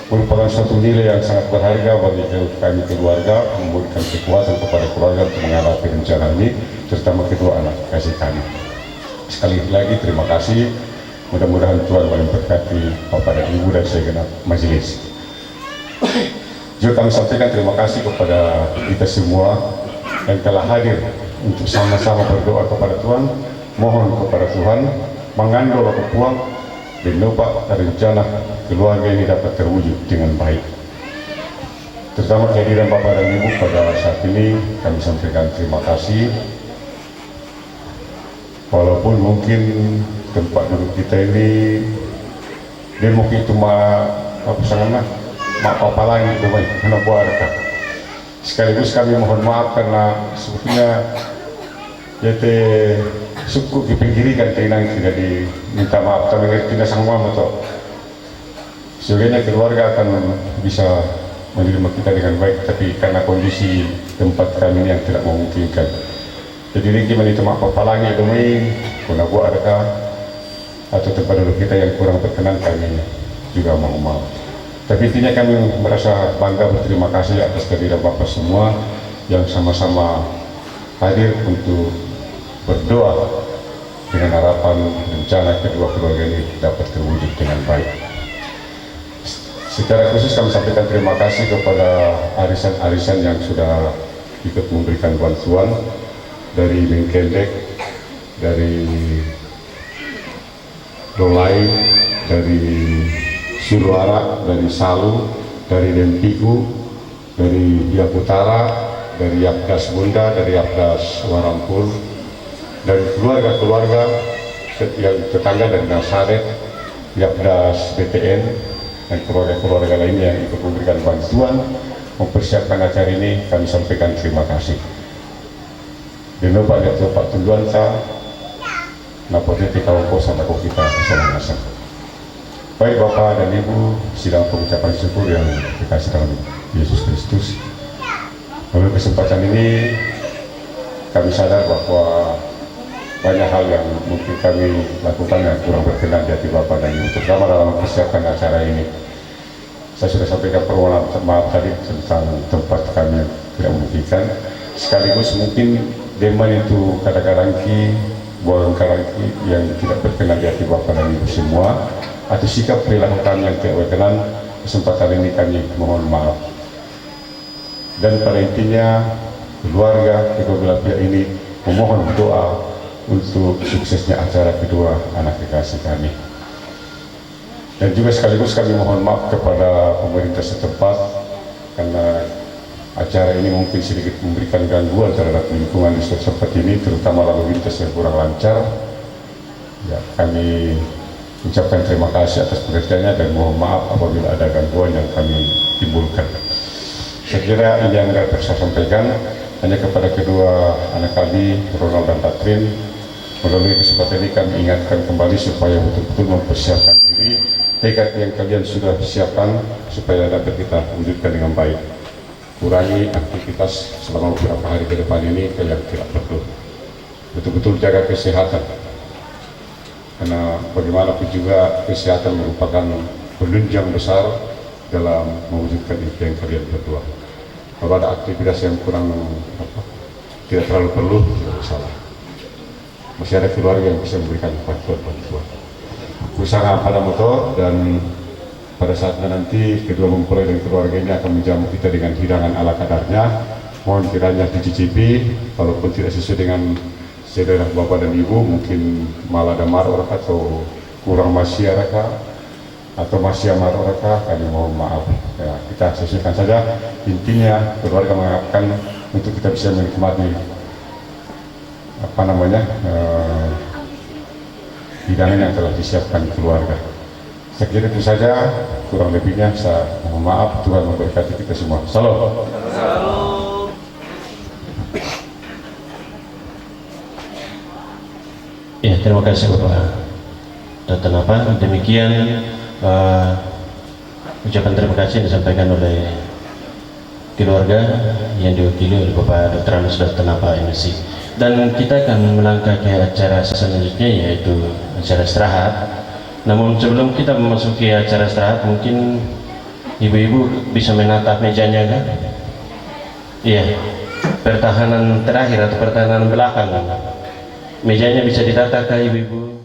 D: merupakan suatu nilai yang sangat berharga bagi kami keluarga, memberikan kekuatan kepada keluarga untuk menghadapi rencana ini, terutama kedua anak kasih kami. Sekali lagi terima kasih Mudah-mudahan Tuhan memberkati Bapak dan Ibu dan segenap majelis. Juga kami sampaikan terima kasih kepada kita semua yang telah hadir untuk sama-sama berdoa kepada Tuhan, mohon kepada Tuhan mengandung kepuang dan doa rencana keluarga ini dapat terwujud dengan baik. Terutama kehadiran Bapak dan Ibu pada saat ini kami sampaikan terima kasih. Walaupun mungkin tempat duduk kita ini dia mungkin cuma apa sangatlah mak papa lagi itu baik karena buat sekaligus kami mohon maaf karena sebetulnya jadi suku dipinggirikan tenang tidak diminta maaf kami ngerti tidak sama atau sebagainya keluarga akan bisa menerima kita dengan baik, tapi karena kondisi tempat kami ini yang tidak memungkinkan. Jadi ini gimana itu mak papa lagi demi kuna buat adakah atau tempat duduk kita yang kurang berkenan kami juga mohon maaf. Tapi intinya kami merasa bangga berterima kasih atas kehadiran Bapak semua yang sama-sama hadir untuk berdoa dengan harapan rencana kedua keluarga ini dapat terwujud dengan baik. Secara khusus kami sampaikan terima kasih kepada arisan-arisan yang sudah ikut memberikan bantuan dari Mengkendek, dari Dolai, dari Suruara, dari Salu, dari Lempiku, dari Biak Utara, dari Yapdas Bunda, dari Yapdas Warampul, dari keluarga-keluarga yang tetangga dari Nasaret, Yapdas BTN, dan keluarga-keluarga lainnya yang ikut memberikan bantuan mempersiapkan acara ini. Kami sampaikan terima kasih. Dan lupa lihat Pak Tunduan sa napotnya kawan kosan aku kita sama-sama. Baik Bapak dan Ibu, sidang pengucapan syukur yang dikasih dalam Yesus Kristus. Melalui kesempatan ini kami sadar bahwa banyak hal yang mungkin kami lakukan yang kurang berkenan di hati Bapak dan Ibu, terutama dalam persiapan acara ini. Saya sudah sampaikan permohonan maaf tadi tentang tempat kami yang tidak memungkinkan. Sekaligus mungkin deman itu kadang-kadang bolong karangki yang tidak berkenan di hati Bapak dan Ibu semua, atau sikap perilaku kami yang tidak berkenan. Kesempatan ini kami mohon maaf. Dan pada intinya keluarga kedua belah pihak ini memohon doa untuk suksesnya acara kedua anak kekasih kami. Dan juga sekaligus kami mohon maaf kepada pemerintah setempat karena acara ini mungkin sedikit memberikan gangguan terhadap lingkungan di setempat ini, terutama lalu lintas yang kurang lancar. Ya, kami ucapkan terima kasih atas pengertiannya dan mohon maaf apabila ada gangguan yang kami timbulkan. Saya kira ini yang dapat saya sampaikan. Hanya kepada kedua anak kami, Ronald dan Tatrin, melalui kesempatan ini kami ingatkan kembali supaya betul-betul mempersiapkan diri, tekad yang kalian sudah siapkan supaya dapat kita wujudkan dengan baik. Kurangi aktivitas selama beberapa hari ke depan ini yang tidak perlu. Betul-betul jaga kesehatan, karena bagaimanapun juga kesehatan merupakan penunjang besar dalam mewujudkan impian kalian berdua. Kalau ada aktivitas yang kurang tidak terlalu perlu, tidak salah. Masih ada keluarga yang bisa memberikan bantuan. Usaha pada motor, dan pada saatnya nanti kedua mempelai dan keluarga ini akan menjamu kita dengan hidangan ala kadarnya. Mohon kiranya dicicipi, walaupun tidak sesuai dengan selera Bapak dan Ibu, mungkin malah ada maror atau kurang masih atau masih maror, kami mohon maaf. Ya, kita sesuaikan saja. Intinya keluarga mengharapkan untuk kita bisa menikmati hidangan yang telah disiapkan keluarga. Saya kira itu saja, kurang lebihnya saya mohon maaf. Tuhan memberkati kita semua. Salam.
B: Ya, terima kasih Bapak Dr. Napa. Demikian ucapan terima kasih yang disampaikan oleh keluarga yang diwakili oleh Bapak Dr. Anus Dr. Napa MC. Dan kita akan melangkah ke acara selanjutnya, yaitu acara istirahat. Namun sebelum kita memasuki acara istirahat, mungkin ibu-ibu bisa menatap mejanya kan? Iya, pertahanan terakhir atau pertahanan belakang. Mejanya bisa ditata ke ibu-ibu.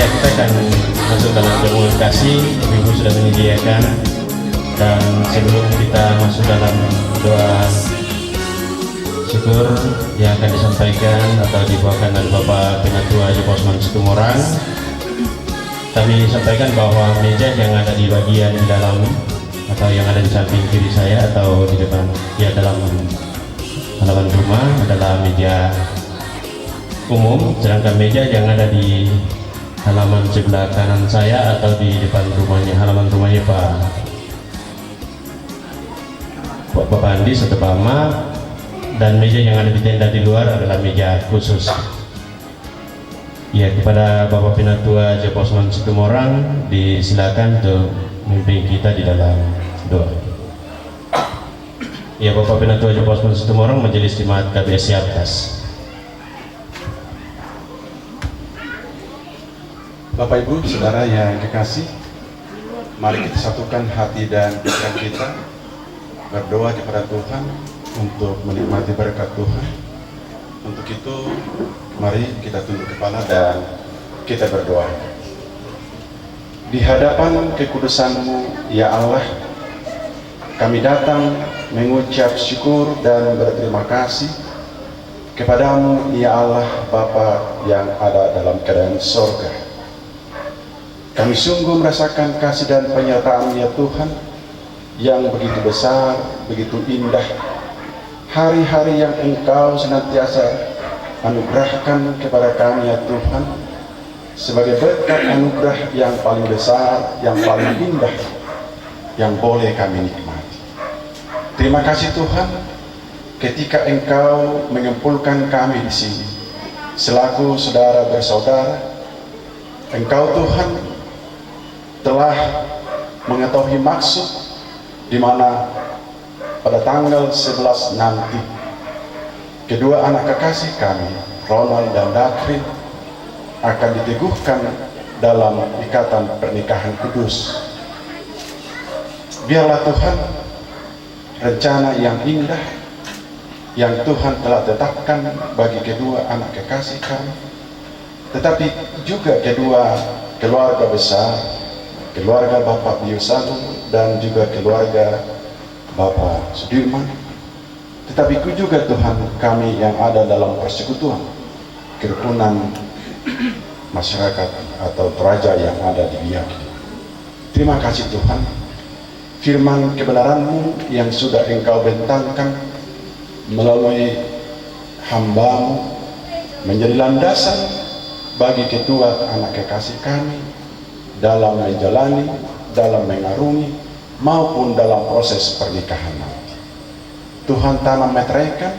B: Ya, kita akan masuk dalam jamuan kasih. Ibu sudah menyediakan. Dan sebelum kita masuk dalam doa syukur yang akan disampaikan atau dibawakan oleh Bapak Penatua Joko Osman Situmorang, kami sampaikan bahwa meja yang ada di bagian dalam atau yang ada di samping kiri saya atau di depan ya dalam halaman rumah adalah meja umum, sedangkan meja yang ada di halaman sebelah kanan saya atau di depan rumahnya, halaman rumahnya Bapak Andi atau Pak Ma, dan meja yang ada di tenda di luar adalah meja khusus. Ya, kepada Bapak Penatua Joko Osman Situmorang disilakan untuk memimpin kita di dalam doa. Ya, Bapak Penatua Joko Osman Situmorang, Majelis Jemaat KBS Siaptas.
E: Bapak Ibu, Saudara yang dikasih, mari kita satukan hati dan pikiran kita, berdoa kepada Tuhan untuk menikmati berkat Tuhan. Untuk itu, mari kita tunduk kepala dan kita berdoa. Di hadapan kekudusan-Mu, ya Allah, kami datang mengucap syukur dan berterima kasih kepadamu, ya Allah, Bapa yang ada dalam kerajaan sorga. Kami sungguh merasakan kasih dan penyertaan ya Tuhan yang begitu besar, begitu indah. Hari-hari yang Engkau senantiasa anugerahkan kepada kami ya Tuhan sebagai berkat anugerah yang paling besar, yang paling indah yang boleh kami nikmati. Terima kasih Tuhan ketika Engkau mengumpulkan kami di sini selaku saudara bersaudara. Engkau Tuhan telah mengetahui maksud di mana pada tanggal 11 nanti kedua anak kekasih kami, Ronald dan Datrin, akan diteguhkan dalam ikatan pernikahan kudus. Biarlah Tuhan rencana yang indah yang Tuhan telah tetapkan bagi kedua anak kekasih kami, tetapi juga kedua keluarga besar, keluarga Bapak Biosanu dan juga keluarga Bapak Sudirman, tetapi juga Tuhan kami yang ada dalam persekutuan kerukunan masyarakat atau toraja yang ada di Biak. Terima kasih Tuhan, firman kebenaran-Mu yang sudah Engkau bentangkan melalui hamba-Mu menjadi landasan bagi kedua anak kekasih kami dalam menjalani, dalam mengarungi maupun dalam proses pernikahan nanti. Tuhan tanam mereka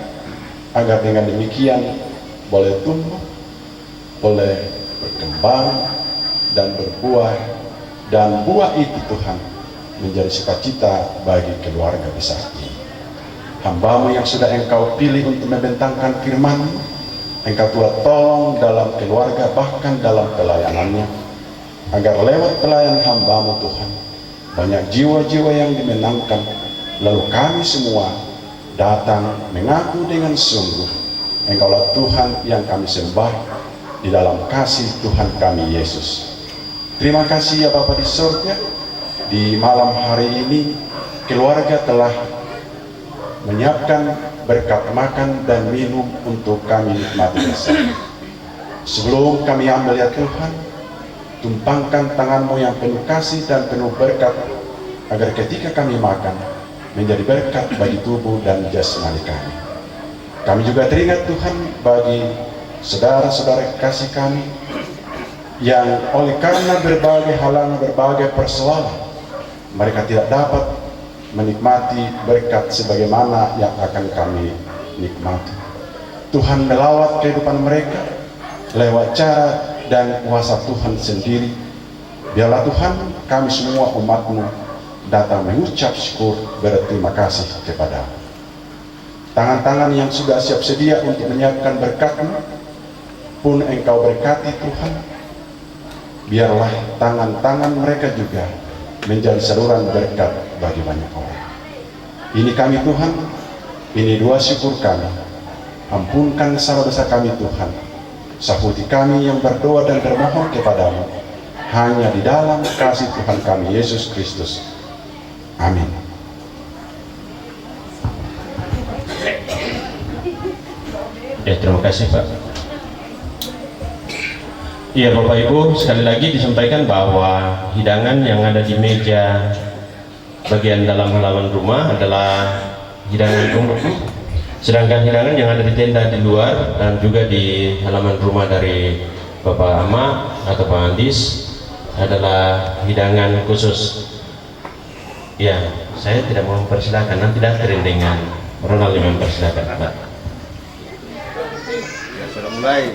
E: agar dengan demikian boleh tumbuh, boleh berkembang dan berbuah, dan buah itu Tuhan menjadi sukacita bagi keluarga besar ini. Hamba-Mu yang sudah Engkau pilih untuk membentangkan firman-Mu, Engkau Tuhan tolong dalam keluarga bahkan dalam pelayanannya, agar lewat pelayanan hamba-Mu Tuhan banyak jiwa-jiwa yang dimenangkan, lalu kami semua datang mengaku dengan sungguh Engkaulah Tuhan yang kami sembah di dalam kasih Tuhan kami Yesus. Terima kasih ya Bapa di surga, di malam hari ini keluarga telah menyiapkan berkat makan dan minum untuk kami nikmati bersama. Sebelum kami ambil ya Tuhan, tumpangkan tangan-Mu yang penuh kasih dan penuh berkat, agar ketika kami makan menjadi berkat bagi tubuh dan jasmani kami. Kami juga teringat Tuhan bagi saudara-saudara kasih kami yang oleh karena berbagai halangan, berbagai persoalan, mereka tidak dapat menikmati berkat sebagaimana yang akan kami nikmati. Tuhan melawat kehidupan mereka lewat cara dan kuasa Tuhan sendiri. Biarlah Tuhan kami semua umat-Mu datang mengucap syukur berterima kasih kepada-Mu. Tangan-tangan yang sudah siap sedia untuk menyiapkan berkat-Mu pun Engkau berkati Tuhan. Biarlah tangan-tangan mereka juga menjadi saluran berkat bagi banyak orang. Ini kami Tuhan, ini doa syukur kami. Ampunkan salah dosa kami Tuhan. Saputi kami yang berdoa dan bermohon kepadamu hanya di dalam kasih Tuhan kami Yesus Kristus. Amin.
B: Ya, terima kasih Pak. Iya Bapak Ibu, sekali lagi disampaikan bahwa hidangan yang ada di meja bagian dalam halaman rumah adalah hidangan umum, sedangkan hidangan yang ada di tenda di luar dan juga di halaman rumah dari Bapak Ama atau Pak Andis adalah hidangan khusus. Ya, saya tidak mau mempersilahkan, nanti daftarin dengan Ronald yang mempersilahkan Pak.
F: Ya, sudah mulai.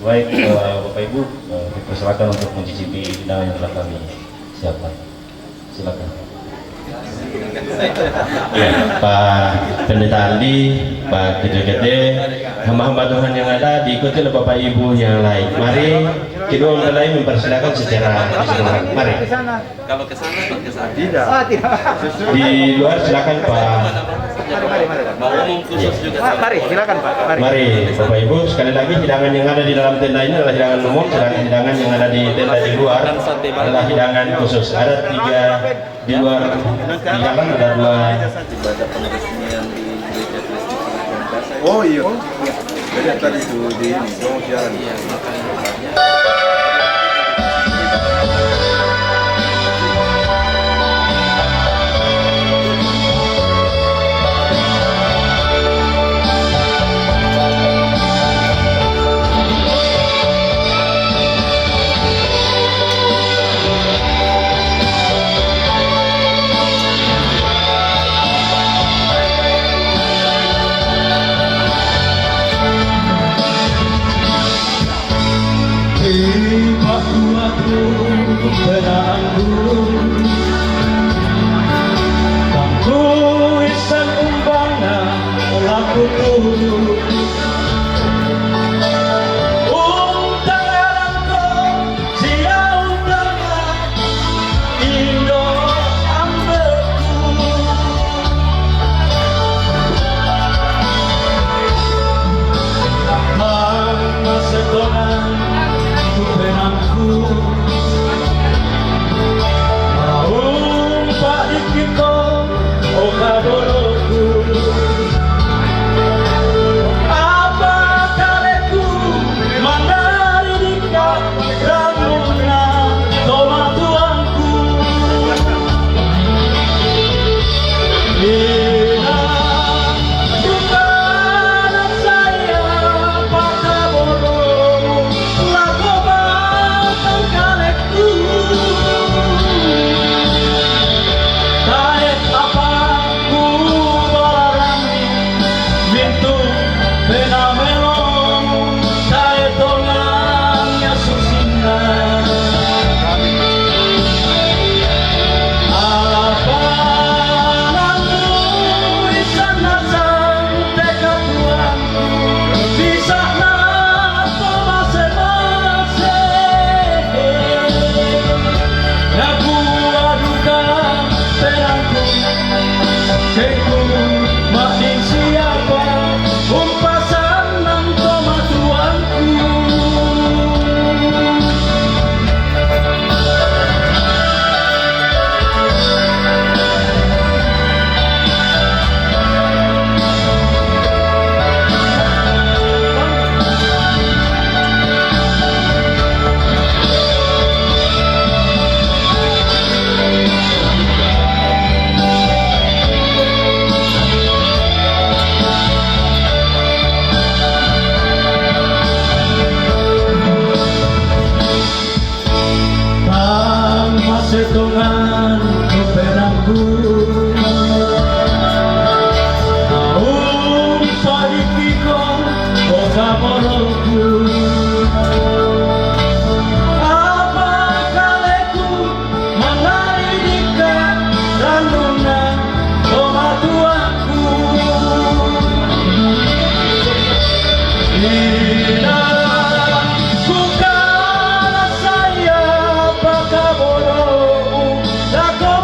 G: Baik, Bapak Ibu, dipersilakan untuk mencicipi hidangan yang telah kami siapkan. Silakan.
B: Ya, Pak Pendeta Andi, Pak Gede, hamba-hamba Tuhan yang ada diikuti oleh Bapak Ibu yang lain. Mari kedua mempelai mempersilakan secara keseluruhan. Mari.
F: Kalau ke sana atau ke sana?
E: Tidak.
B: Di luar silakan Pak.
F: Mau umum khusus juga.
H: Mari, silakan Pak.
B: Mari Bapak Ibu, sekali lagi hidangan yang ada di dalam tenda ini adalah hidangan umum, sedangkan hidangan yang ada di tenda di luar adalah hidangan khusus. Ada 3 di luar, di dalam ada 2.
F: Ibadah peresmian di gereja Kristen.
E: Oh iya. Jadi tadi itu di ini, mau siaran.
F: Iya, makanya.
A: Bukan saya pakai bodoh, tak kau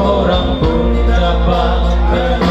H: orang pun dapat